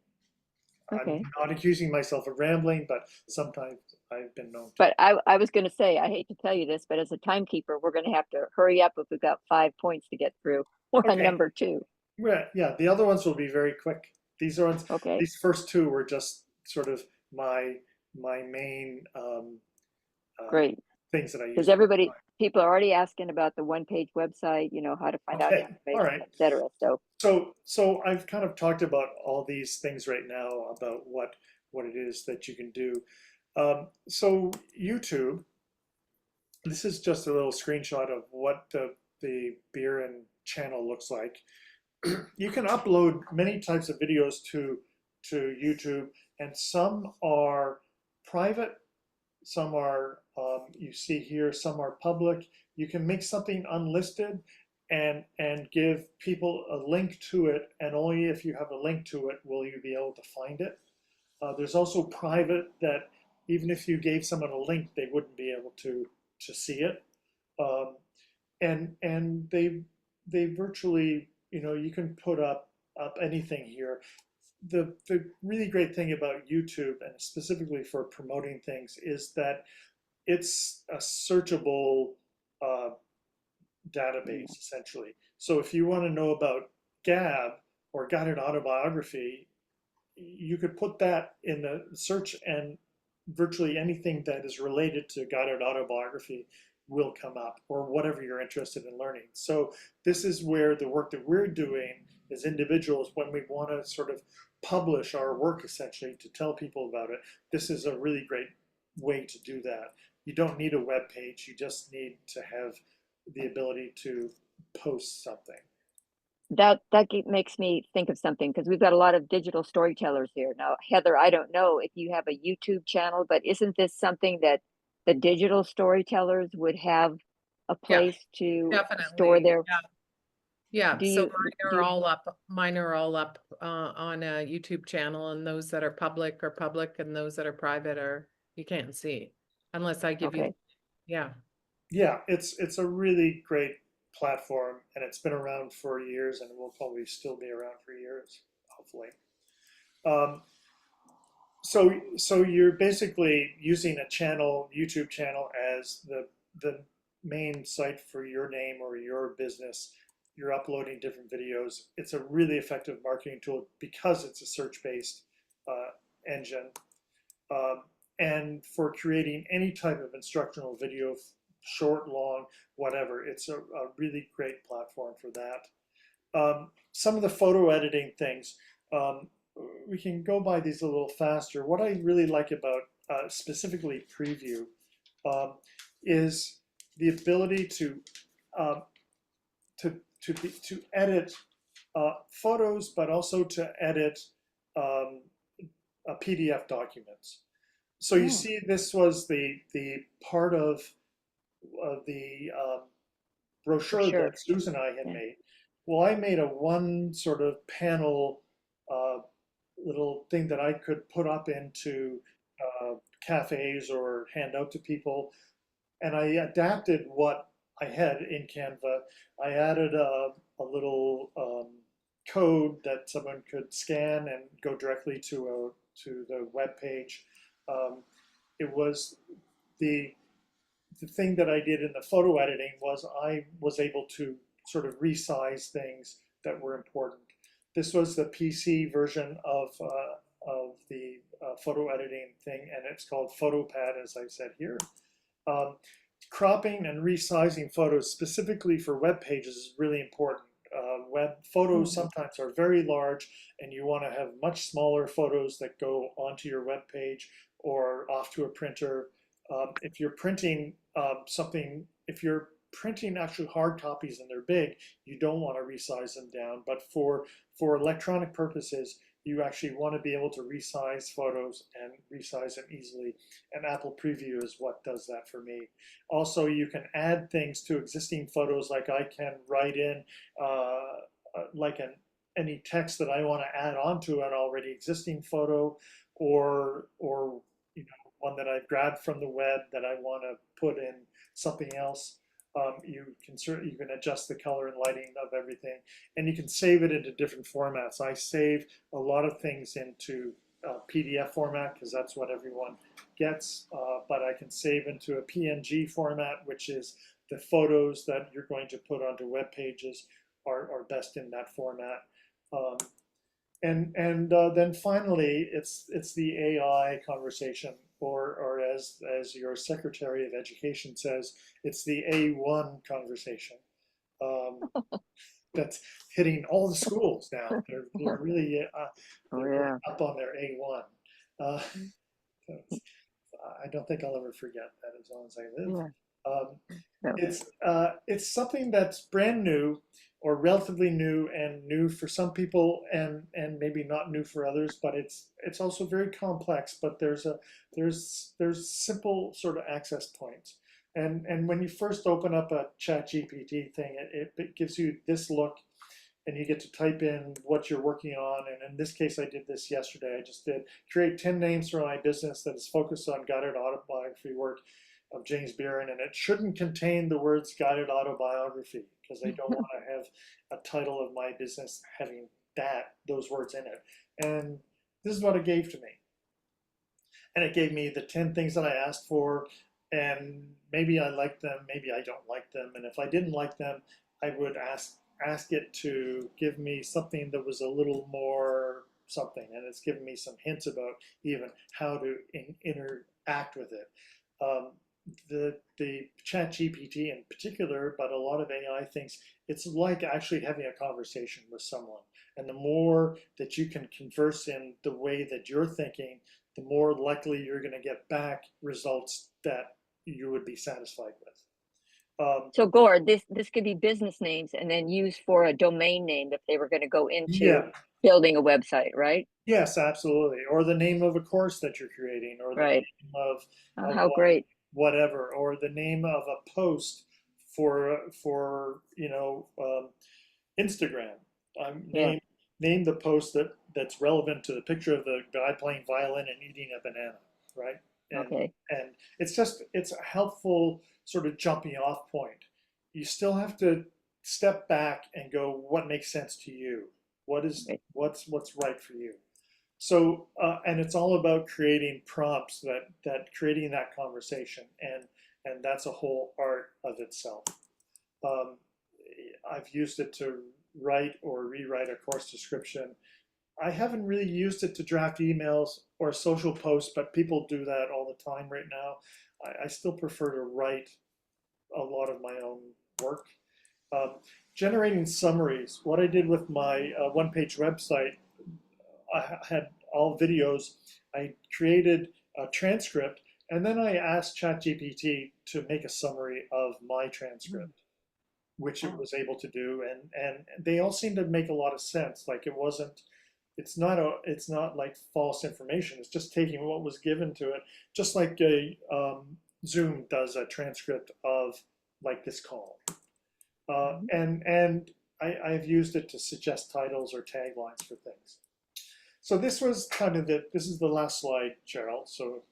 Okay. I'm not accusing myself of rambling, but sometimes I've been known to. But I was going to say, I hate to tell you this, but as a timekeeper, we're going to have to hurry up if we've got 5 points to get through. We're on number 2. Yeah, the other ones will be very quick. These ones, okay. These first 2 were just sort of my main great things that I use. Because people are already asking about the one-page website, you know, how to find out information, etc. So I've kind of talked about all these things right now about what it is that you can do. So YouTube, this is just a little screenshot of what the Beer and channel looks like. You can upload many types of videos to YouTube, and some are private, some are, you see here, some are public. You can make something unlisted and give people a link to it, and only if you have a link to it will you be able to find it. There's also private, that even if you gave someone a link, they wouldn't be able to see it. And they virtually, you know, you can put up anything here. The really great thing about YouTube, and specifically for promoting things, is that it's a searchable database, essentially. So if you want to know about GAB or guided autobiography, you could put that in the search, and virtually anything that is related to guided autobiography will come up, or whatever you're interested in learning. So this is where the work that we're doing as individuals, when we want to sort of publish our work, essentially, to tell people about it, this is a really great way to do that. You don't need a web page, you just need to have the ability to post something. That makes me think of something, because we've got a lot of digital storytellers here. Now, Heather, I don't know if you have a YouTube channel, but isn't this something that the digital storytellers would have a place to store their? Yeah, so mine are all up on a YouTube channel, and those that are public, and those that are private you can't see unless I give you. Yeah. yeah, it's a really great platform, and it's been around for years, and it will probably still be around for years, hopefully. Um, so you're basically using a channel, YouTube channel, as the main site for your name or your business. You're uploading different videos. It's a really effective marketing tool because it's a search-based engine. Um, and for creating any type of instructional video, short, long, whatever, it's a really great platform for that. Some of the photo editing things, um, we can go by these a little faster. What I really like about specifically Preview is the ability um, to edit photos, but also to edit PDF documents. So you see, this was the part of the brochure that Susan and I had made. Well, I made a one sort of panel little thing that I could put up into cafes or hand out to people, and I adapted what I had in Canva. I added a little code that someone could scan and go directly to the web page. It was the thing that I did in the photo editing was I was able to sort of resize things that were important. This was the PC version of the photo editing thing, and it's called PhotoPad, as I said here. Cropping and resizing photos specifically for web pages is really important. Web photos sometimes are very large, and you want to have much smaller photos that go onto your web page or off to a printer. If you're printing something, if you're printing actual hard copies and they're big, you don't want to resize them down. But for electronic purposes, you actually want to be able to resize photos and resize them easily. And Apple Preview is what does that for me. Also, you can add things to existing photos, like I can write in any text that I want to add onto an already existing photo, or one that I've grabbed from the web that I want to put in something else. You can adjust the color and lighting of everything, and you can save it into different formats. I save a lot of things into PDF format because that's what everyone gets, but I can save into a PNG format, which is the photos that you're going to put onto web pages are best in that format. And then finally, it's the AI conversation, or as your Secretary of Education says, it's the A1 conversation. That's hitting all the schools now. They're really up on their A1. I don't think I'll ever forget that as long as I live. It's something that's brand new, or relatively new, and new for some people, and maybe not new for others. But it's also very complex. But there's simple sort of access points. And when you first open up a Chat GPT thing, it gives you this look, and you get to type in what you're working on. And in this case, I did this yesterday. I just did create 10 names for my business that is focused on guided autobiography work of James Beeren, and it shouldn't contain the words guided autobiography, because I don't want to have a title of my business having those words in it. And this is what it gave to me. And it gave me the 10 things that I asked for, and maybe I liked them, maybe I don't like them. And if I didn't like them, I would ask it to give me something that was a little more something, and it's given me some hints about even how to interact with it. The Chat GPT in particular, but a lot of AI things, it's like actually having a conversation with someone. And the more that you can converse in the way that you're thinking, the more likely you're going to get back results that you would be satisfied with. So Gord, this could be business names and then used for a domain name if they were going to go into building a website, right? Yes, absolutely. Or the name of a course that you're creating, or the name of how great, whatever, or the name of a post for Instagram. Name the post that's relevant to the picture of the guy playing violin and eating a banana, right? Okay. and it's a helpful sort of jumping off point. You still have to step back and go, what makes sense to you? What's right for you? So, and it's all about creating prompts that creating that conversation, and that's a whole art of itself. I've used it to write or rewrite a course description. I haven't really used it to draft emails or social posts, but people do that all the time right now. I still prefer to write a lot of my own work. Generating summaries. What I did with my one-page website, I had all videos. I created a transcript, and then I asked ChatGPT to make a summary of my transcript, which it was able to do, and they all seem to make a lot of sense. Like it's not like false information. It's just taking what was given to it, just like a Zoom does a transcript of like this call. And I've used it to suggest titles or taglines for things. So this was kind of this is the last slide, Cheryl. So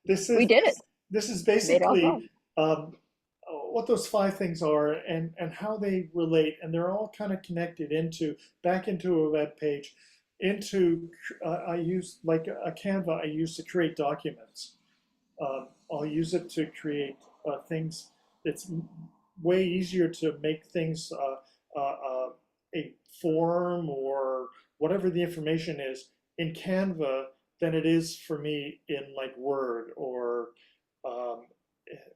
We did it. This is Made all basically what those 5 things are and how they relate, and they're all kind of connected back into a web page. I use like a Canva. I use to create documents. I'll use it to create things. It's way easier to make things a form or whatever the information is in Canva than it is for me in like Word or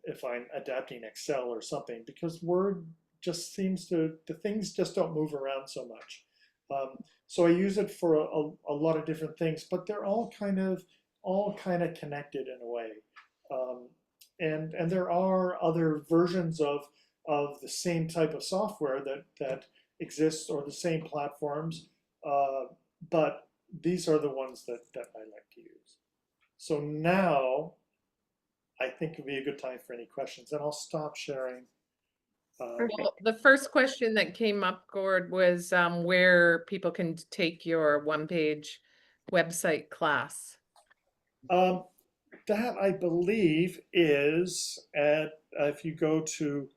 if I'm adapting Excel or something, because Word just the things just don't move around so much. So I use it for a lot of different things, but they're all kind of connected in a way. And there are other versions of the same type of software that exists, or the same platforms, but these are the ones that I like to use. So now I think it'd be a good time for any questions, and I'll stop sharing. Well, the first question that came up, Gord, was where people can take your one-page website class. That I believe is if you go to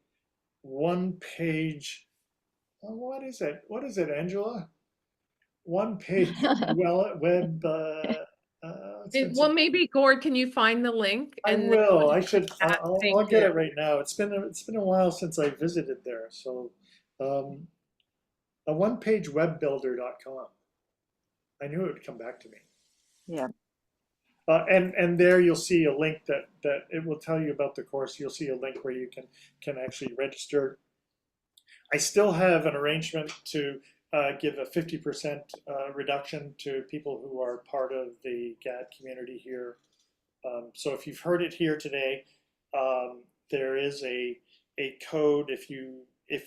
one page. What is it? What is it, Angela? One page web. Well, maybe Gord, can you find the link? I And will. I should. Thank I'll get you. it right now. It's been a while since I visited there. So, a onepagewebbuilder.com. I knew it would come back to me. Yeah. And there you'll see a link that it will tell you about the course. You'll see a link where you can actually register. I still have an arrangement to give a 50% reduction to people who are part of the GAD community here. So if you've heard it here today, there is a code. If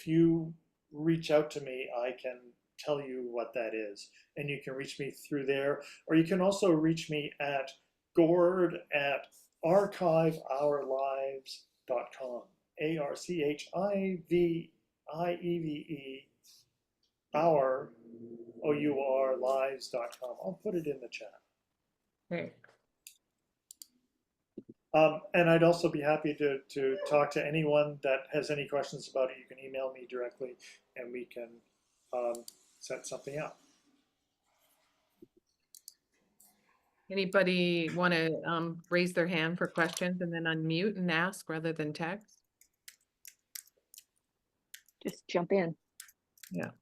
you reach out to me, I can tell you what that is, and you can reach me through there, or you can also reach me at gord@archiveourlives.com. ARCHIVIEVE OURlives.com. I'll put it in the chat. Okay. And I'd also be happy to talk to anyone that has any questions about it. You can email me directly, and we can set something up. Anybody want to raise their hand for questions and then unmute and ask rather than text? Just jump in. Yeah.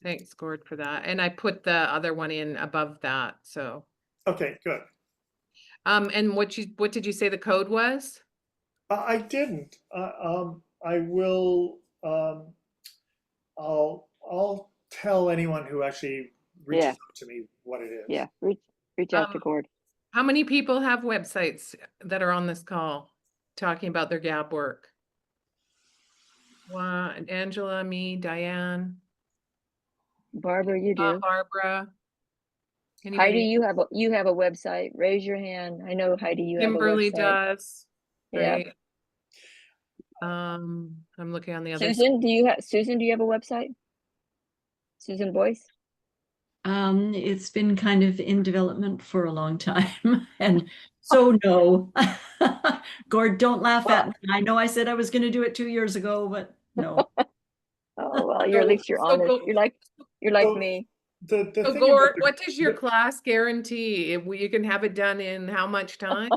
Thanks, Gord, for that. And I put the other one in above that. So. Okay, good. And what did you say the code was? I didn't. I will. I'll tell anyone who actually reaches out to me what it is. Yeah, reach out to Gord. How many people have websites that are on this call talking about their GAB work? One, Angela, me, Diane. Barbara, you do. Barbara. Anybody? Heidi, you have a website. Raise your hand. I know Heidi, you Kimberly have a website. does. Yeah. Right. I'm looking on the other Susan, do you have a website? Susan Boyce? It's been kind of in development for a long time. And so no. Gord, don't laugh at me. I know I said I was going to do it 2 years ago, but no. Oh, well, at least you're honest. You're like So me. the So thing Gord, about what does your class guarantee? If you can have it done in how much time?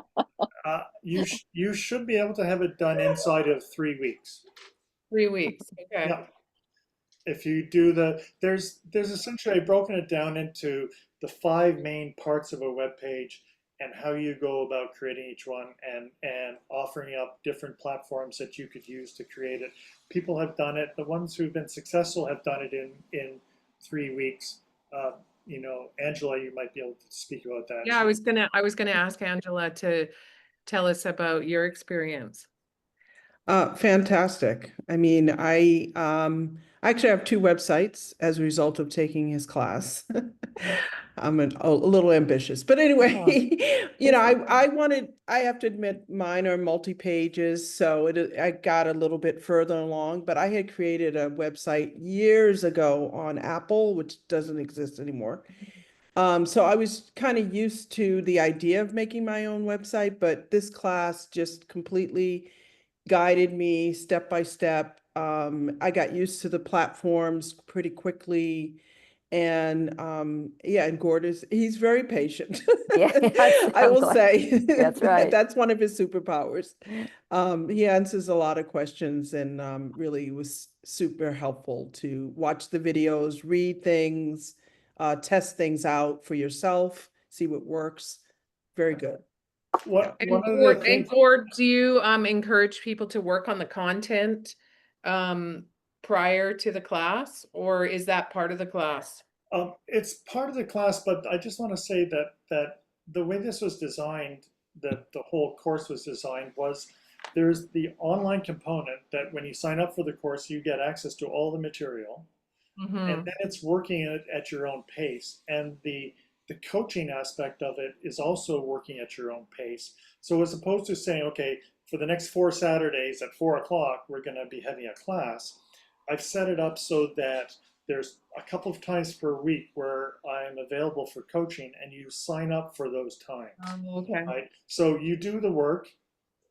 you should be able to have it done inside of 3 weeks. 3 weeks. Okay. Yeah. If you do there's essentially, I've broken it down into the 5 main parts of a web page and how you go about creating each one, and offering up different platforms that you could use to create it. People have done it. The ones who've been successful have done it in 3 weeks. You know, Angela, you might be able to speak about that. Yeah, I was gonna ask Angela to tell us about your experience. Fantastic. I mean, I actually have 2 websites as a result of taking his class. I'm a little ambitious, but anyway, you know, I have to admit mine are multi-pages, so I got a little bit further along, but I had created a website years ago on Apple, which doesn't exist anymore. So I was kind of used to the idea of making my own website, but this class just completely guided me step by step. I got used to the platforms pretty quickly. And yeah, and Gord he's very patient. Yeah, I will say that's right. that's one of his superpowers. He answers a lot of questions, and really was super helpful to watch the videos, read things, test things out for yourself, see what works. Very good. One And of the Gord, things, do you encourage people to work on the content prior to the class, or is that part of the class? it's part of the class, but I just want to say that the way this was designed, that the whole course was designed, was there's the online component that when you sign up for the course, you get access to all the material, and then it's working at your own pace. And the coaching aspect of it is also working at your own pace. So as opposed to saying, okay, for the next 4 Saturdays at 4 o'clock, we're going to be having a class, I've set it up so that there's a couple of times per week where I'm available for coaching, and you sign up for those times. Okay. Right? So you do the work,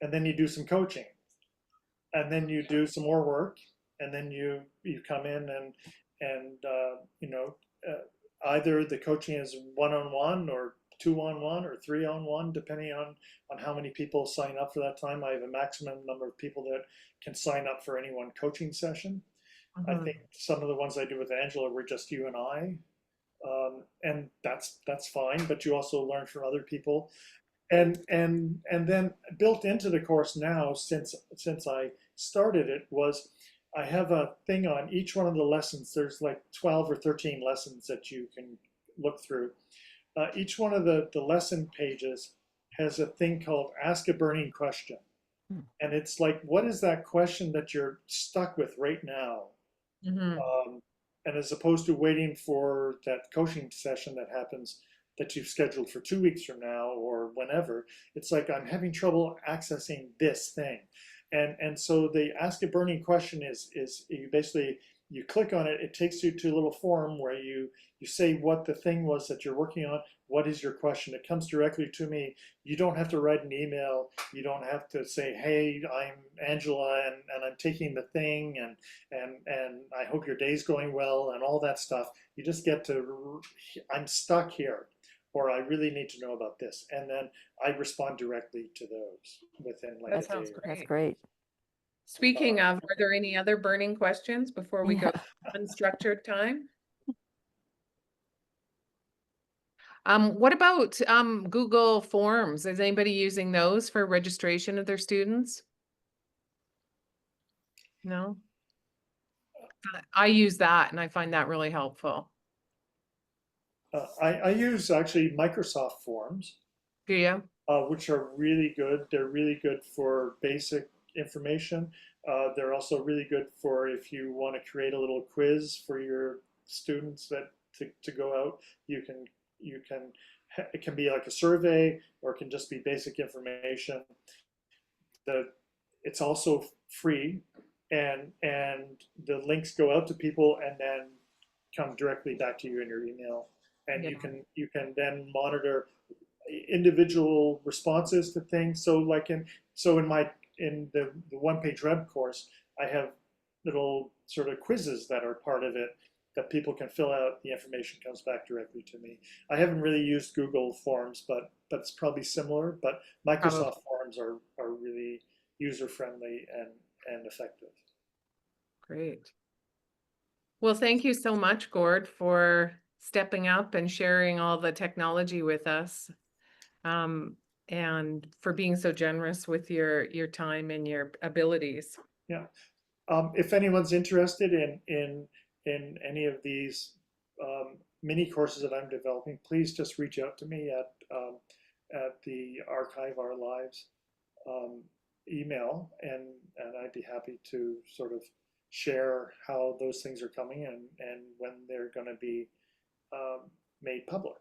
and then you do some coaching, and then you do some more work, and then you come in and you know, either the coaching is 1-on-1 or 2-on-1 or 3-on-1, depending on how many people sign up for that time. I have a maximum number of people that can sign up for any one coaching session. I think some of the ones I do with Angela were just you and I, and that's fine. But you also learn from other people, and then built into the course now, since I started it, was I have a thing on each one of the lessons. There's like 12 or 13 lessons that you can look through. Each one of the lesson pages has a thing called Ask a Burning Question. And it's like, what is that question that you're stuck with right now? And as opposed to waiting for that coaching session that happens, that you've scheduled for 2 weeks from now or whenever, it's like, I'm having trouble accessing this thing. And so the Ask a Burning Question is you basically, you click on it, it takes you to a little form where you say what the thing was that you're working on. What is your question? It comes directly to me. You don't have to write an email. You don't have to say, hey, I'm Angela, and I'm taking the thing, and I hope your day's going well, and all that stuff. You just get to, I'm stuck here, or I really need to know about this. And then I respond directly to those within like That a day. sounds great. That's great. Speaking of, are there any other burning questions before we go to unstructured time? What about Google Forms? Is anybody using those for registration of their students? No? I use that and I find that really helpful. I use actually Microsoft Forms. Do you? Which are really good. They're really good for basic information. They're also really good for if you want to create a little quiz for your students that to go out. You can it can be like a survey, or it can just be basic information. It's also free, and the links go out to people, and then come directly back to you in your email, and Yeah. you can then monitor individual responses to things. So like in the one-page web course, I have little sort of quizzes that are part of it that people can fill out. The information comes back directly to me. I haven't really used Google Forms, but it's probably similar. But Microsoft Forms are really user-friendly and effective. Great. Well, thank you so much, Gord, for stepping up and sharing all the technology with us. And for being so generous with your time and your abilities. Yeah. If anyone's interested in any of these mini courses that I'm developing, please just reach out to me at the Archive Our Lives email, and I'd be happy to sort of share how those things are coming and when they're going to be made public.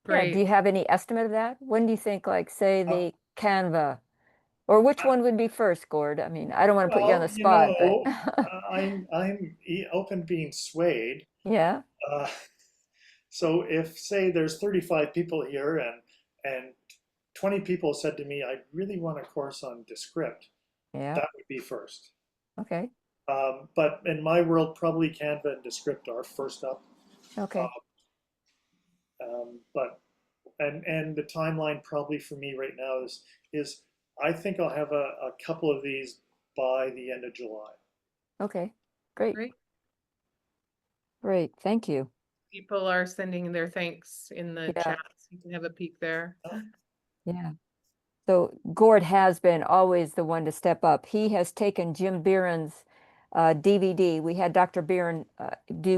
Yeah, Great. do you have any estimate of that? When do you think, like, say, Uh, the Canva, or which one would be first, Gord? I mean, I don't want to put you on the Well, you spot, but know, I'm open being swayed. yeah, So if, say, there's 35 people here and 20 people said to me, I really want a course on Descript, yeah, that would be first. okay, But in my world, probably Canva and Descript are first up. okay. But and the timeline probably for me right now is I think I'll have a couple of these by the end of July. Okay, great, Great. great, thank you. People are sending their thanks in the Yeah. chat. So you can have a peek there. Yeah. So Gord has been always the one to step up. He has taken Jim Beeren's DVD. We had Dr. Beeren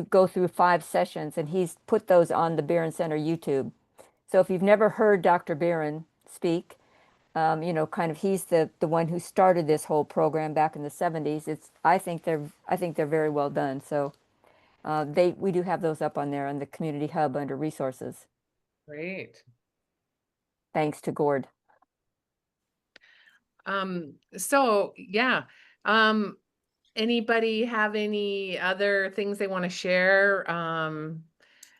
go through 5 sessions, and he's put those on the Beeren Center YouTube. So if you've never heard Dr. Beeren speak, you know, kind of he's the one who started this whole program back in the 70s. I think they're very well done. So we do have those up on there on the Community Hub under resources. Great. Thanks to Gord. So yeah. Anybody have any other things they want to share?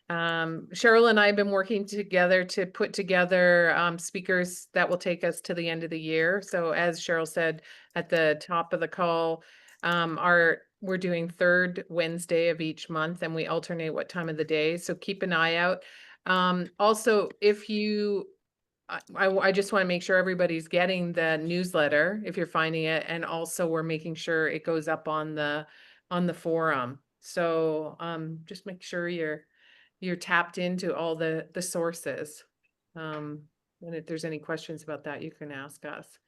Cheryl and I have been working together to put together speakers that will take us to the end of the year. So as Cheryl said at the top of the call, we're doing 3rd Wednesday of each month, and we alternate what time of the day. So keep an eye out. Also, if you I just want to make sure everybody's getting the newsletter if you're finding it, and also we're making sure it goes up on the forum. So just make sure you're tapped into all the sources. And if there's any questions about that, you can ask us.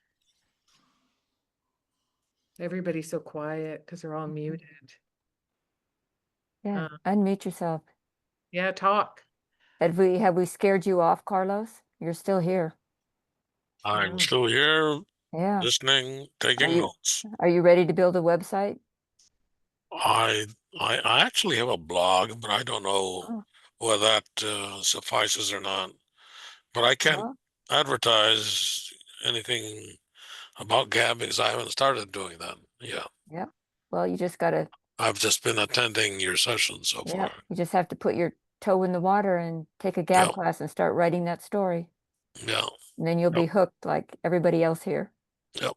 Everybody's so quiet because they're all muted. Yeah, unmute yourself. Yeah, talk. Have we scared you off, Carlos? You're still here. I'm still here, Yeah. listening, taking notes. Are you ready to build a website? I actually have a blog, but I don't know whether that suffices or not. But I can't advertise anything about GAB because I haven't started doing that. Yeah. Yeah. Well, you just gotta. I've just been attending your sessions so Yeah. far. You just have to put your toe in the water and take a GAB class and start writing that story. Yeah. And then you'll be hooked like everybody else here. Yep.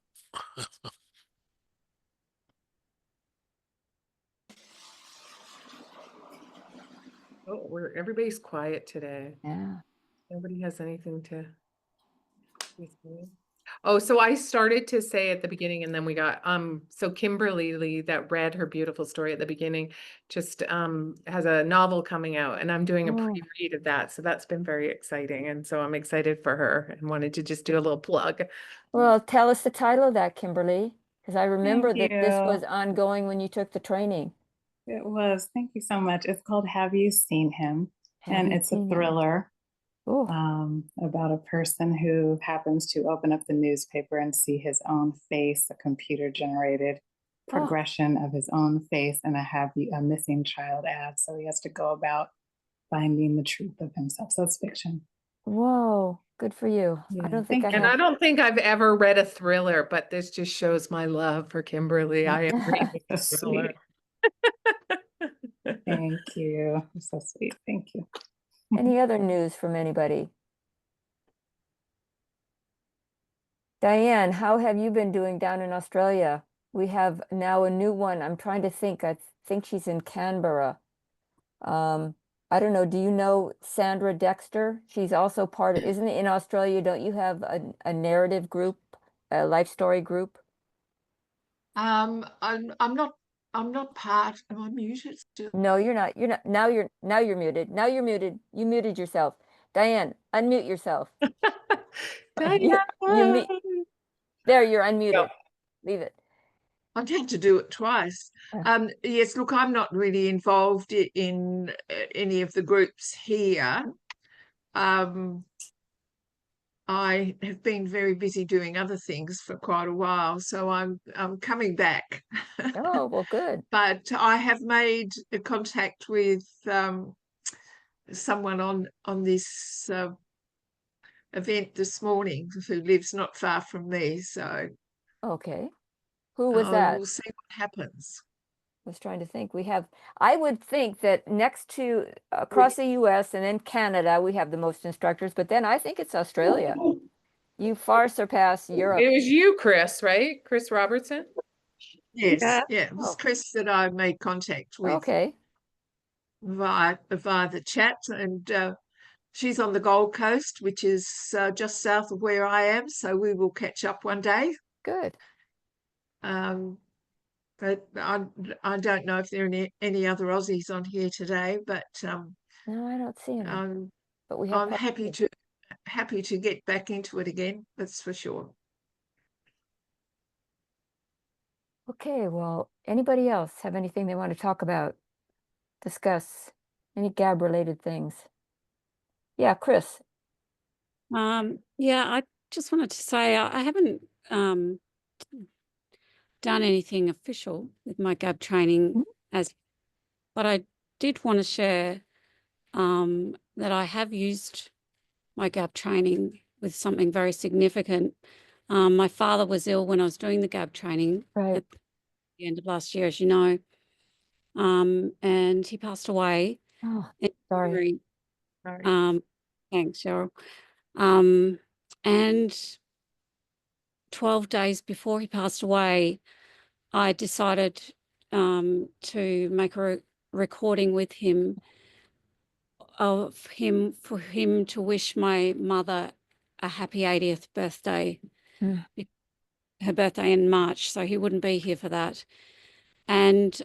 Oh, everybody's quiet today. Yeah. Nobody has anything to say. Oh, so I started to say at the beginning, and then we got so Kimberly Lee that read her beautiful story at the beginning just has a novel coming out, and I'm doing a pre-read of that. So that's been very exciting. And so I'm excited for her and wanted to just do a little plug. Well, tell us the title of that, Kimberly, because I remember Thank that this you. was ongoing when you took the training. It was. Thank you so much. It's called Have You Seen Him? Have And You it's a Seen Him? thriller about a person who happens to open up the newspaper and see his own face, a computer generated progression of his own face, and a missing child ad. So he has to go about finding the truth of himself. So it's fiction. Whoa, good for you. I don't think I have. And I don't think I've ever read a thriller, but this just shows my love for Kimberly. I am reading a thriller. Thank you. You're so sweet. Thank you. Any other news from anybody? Diane, how have you been doing down in Australia? We have now a new one. I'm trying to think. I think she's in Canberra. I don't know. Do you know Sandra Dexter? She's also part of, isn't it in Australia? Don't you have a narrative group, a life story group? I'm not part. Am I muted still? No, you're not. You're not. Now you're muted. Now you're muted. You muted yourself. Diane, unmute yourself. Diane. There, you're unmuted. Leave it. I'd had to do it twice. Yes, look, I'm not really involved in any of the groups here. I have been very busy doing other things for quite a while, so I'm coming back. Oh, well, good. But I have made a contact with someone on this event this morning who lives not far from me. So Okay. Who was that? we'll see what happens. I was trying to think. I would think that next to across the US and then Canada, we have the most instructors, but then I think it's Australia. You far surpass Europe. It was you, Chris, right? Chris Robertson? Yes, Yeah. yeah, it was Chris that I made contact with Okay. via the chat, and she's on the Gold Coast, which is just south of where I am, so we will catch up one day. Good. But I don't know if there are any other Aussies on here today, but No, I don't see any. But we I'm have happy to get back into it again, that's for sure. Okay, well, anybody else have anything they want to talk about, discuss, any GAB related things? Yeah, Chris. Yeah, I just wanted to say I haven't done anything official with my GAB training but I did want to share that I have used my GAB training with something very significant. My father was ill when I was doing the GAB training at the end of last year, as you know, and he passed away. Oh, sorry. Thanks, Cheryl. And 12 days before he passed away, I decided to make a recording with him for him to wish my mother a happy 80th birthday. Her birthday in March, so he wouldn't be here for that. And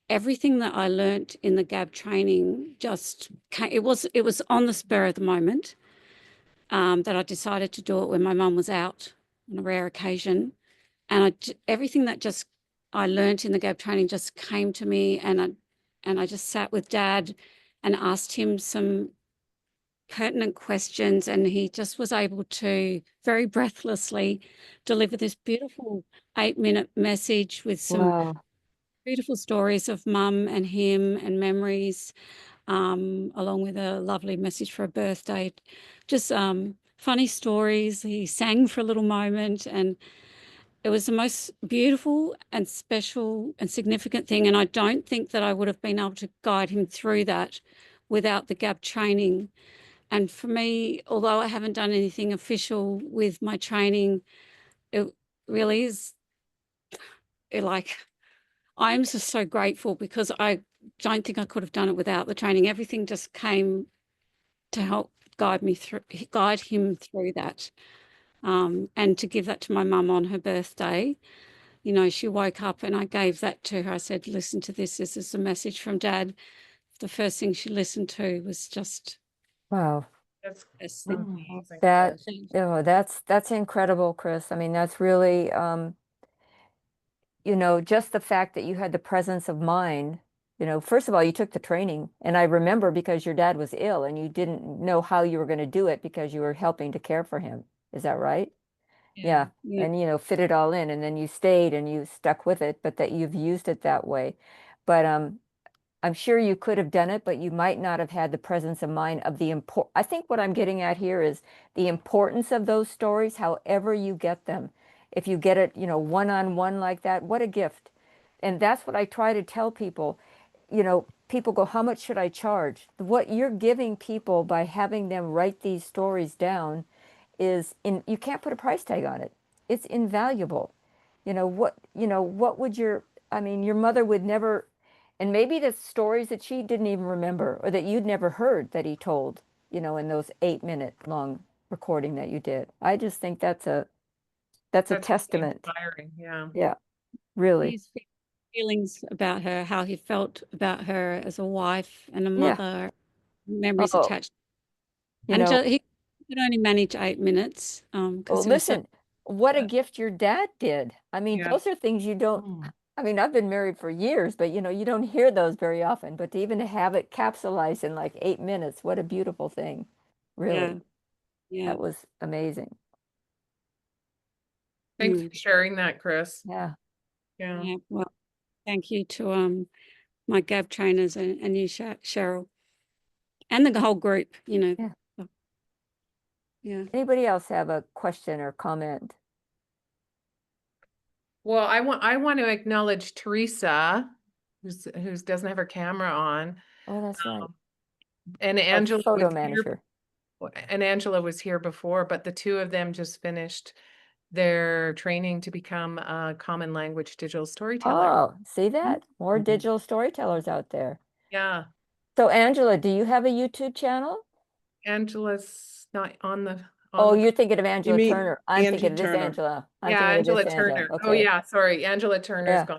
everything that I learnt in the GAB training just came, it was on the spur of the moment that I decided to do it when my mum was out on a rare occasion. And everything that I learnt in the GAB training just came to me, and I just sat with Dad and asked him some pertinent questions, and he just was able to very breathlessly deliver this beautiful 8-minute message with some beautiful stories of Mum and him and memories, along with a lovely message for a birthday. Just funny stories. He sang for a little moment, and it was the most beautiful and special and significant thing. And I don't think that I would have been able to guide him through that without the GAB training. And for me, although I haven't done anything official with my training, it really is I'm just so grateful, because I don't think I could have done it without the training. Everything just came to help guide him through that. And to give that to my mum on her birthday, she woke up and I gave that to her. I said, listen to this. This is a message from Dad. The first thing she listened to was just, wow. That's That's incredible, Chris. I mean, that's really, just the fact that you had the presence of mind. First of all, you took the training, and I remember because your dad was ill and you didn't know how you were going to do it because you were helping to care for him. Is that right? Yeah. And fit it all in, and then you stayed and you stuck with it, but that you've used it that way. But I'm sure you could have done it, but you might not have had the presence of mind of I think what I'm getting at here is the importance of those stories, however you get them. If you get it, one-on-one like that, what a gift. And that's what I try to tell people. you know, people go, how much should I charge? What you're giving people by having them write these stories down you can't put a price tag on it. It's invaluable. What would I mean, your mother would never, and maybe the stories that she didn't even remember or that you'd never heard that he told, in those 8-minute long recording that you did. I just think that's a That's testament. inspiring. Yeah. Yeah, really. His feelings about her, how he felt about her as a wife and a Yeah. mother, memories Oh, attached. you And know, he could only manage 8 minutes oh, because he was so. listen, what a gift your dad did. I mean, Yeah. those are things you don't, I mean, I've been married for years, but you don't hear those very often. But to even have it capsulized in like 8 minutes, what a beautiful thing. Really. Yeah. That was amazing. Thanks Mm. for sharing that, Chris. Yeah. Yeah. Yeah. Well, thank you to my GAB trainers and you, Cheryl, and the whole group. Yeah. Yeah. Anybody else have a question or comment? Well, I want to acknowledge Teresa, who's doesn't have her camera on, Oh, that's right. and Our Angela photo was here, manager. and Angela was here before, but the two of them just finished their training to become a common language digital storyteller. Oh, see that? More digital storytellers out there. Yeah. So Angela, do you have a YouTube channel? Angela's not on the Oh, the you're thinking of Angela mean Turner. I'm Angie thinking of this Turner. Angela. I'm yeah, thinking of Angela this Angela. Turner. Oh Okay. yeah, sorry. Angela Turner's Yeah.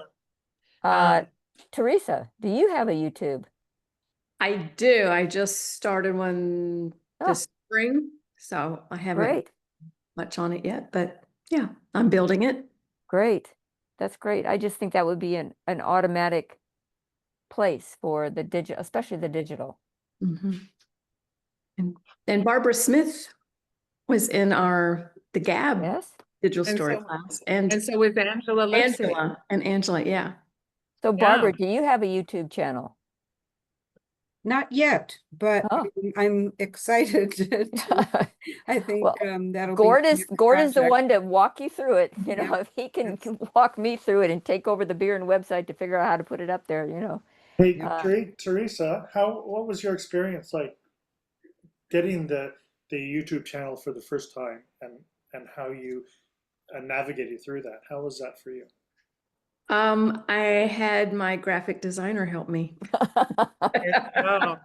gone. Teresa, do you have a YouTube? I do. I just started one this spring, so I haven't Great. much on it yet, but yeah, I'm building it. Great. That's great. I just think that would be an automatic place for the digital, especially the digital. Mhm. And Barbara Smith was in the GAB Yes. digital And story so, class, and so was Angela Lipsy. Angela, yeah. So Yeah. Barbara, do you have a YouTube channel? Not yet, but Oh. I'm excited. I think Well, that'll Gord be is the project. one to walk you through it. Yeah, If he can walk me through it and take over the beer and website to figure out how to put it up there, Hey, Uh, Teresa, what was your experience like getting the YouTube channel for the first time, and how you navigated through that? How was that for you? I had my graphic designer help me. Oh.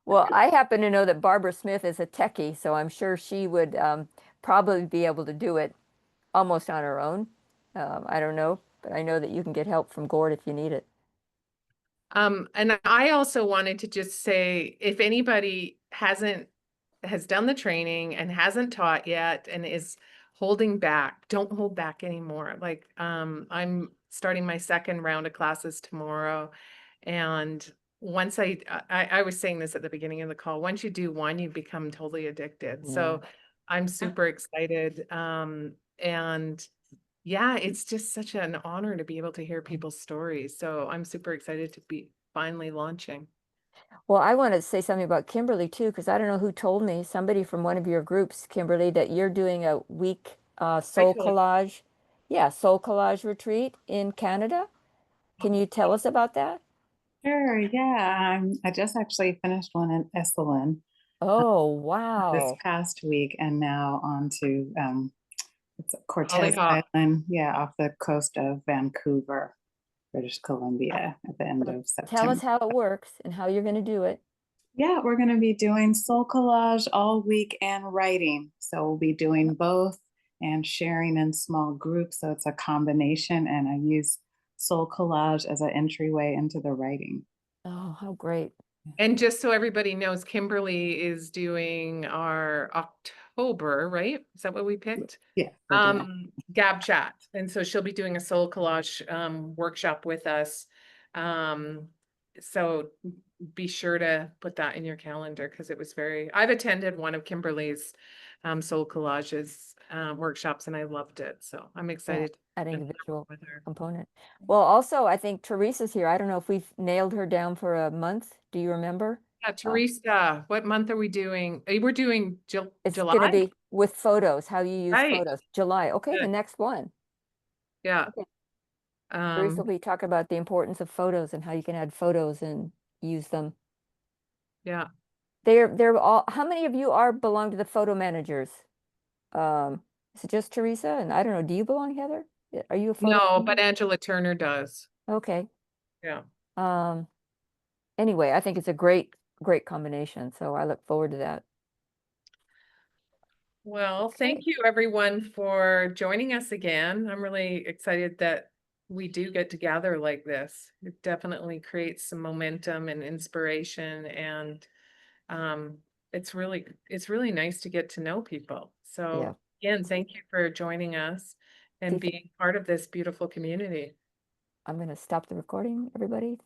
Well, I happen to know that Barbara Smith is a techie, so I'm sure she would probably be able to do it almost on her own. I don't know, but I know that you can get help from Gord if you need it. And I also wanted to just say, if anybody has done the training and hasn't taught yet and is holding back, don't hold back anymore. Like, I'm starting my second round of classes tomorrow. And once I was saying this at the beginning of the call, once you do one, you become totally addicted. So I'm super excited. And yeah, it's just such an honor to be able to hear people's stories. So I'm super excited to be finally launching. Well, I want to say something about Kimberly too, because I don't know who told me, somebody from one of your groups, Kimberly, that you're doing a week soul collage. Yeah, soul collage retreat in Canada. Can you tell us about that? Sure, yeah. I just actually finished one in Esalen Oh, this wow. past week, and now on to it's Cortez Hollyhock. Island, yeah, off the coast of Vancouver, British Columbia, at the end of September. Tell us how it works and how you're going to do it. Yeah, we're going to be doing soul collage all week and writing. So we'll be doing both and sharing in small groups. So it's a combination, and I use soul collage as an entryway into the writing. Oh, how great. And just so everybody knows, Kimberly is doing our October, right? Is that what we picked? Yeah. GAB Chat. And so she'll be doing a soul collage workshop with us. So be sure to put that in your calendar, because it was I've attended one of Kimberly's soul collages workshops, and I loved it. So I'm excited. Adding the visual component. Well, also, I think Teresa's here. I don't know if we've nailed her down for a month. Do you remember? Yeah, Teresa, what month are we doing? We're doing July? It's going to be with photos, how you use Right. photos. July. Okay, Good. the next one. Yeah. Okay. Teresa, we talk about the importance of photos and how you can add photos and use them. Yeah. They're all, how many of you belong to the photo managers? Is it just Teresa? And I don't know, do you belong, Heather? Are you a photo No, manager? but Angela Turner does. Okay. Yeah. Anyway, I think it's a great combination. So I look forward to that. Well, thank you everyone for joining us again. I'm really excited that we do get to gather like this. It definitely creates some momentum and inspiration, and it's really nice to get to know people. So again, thank you for joining us and being part of this beautiful community. I'm going to stop the recording, everybody.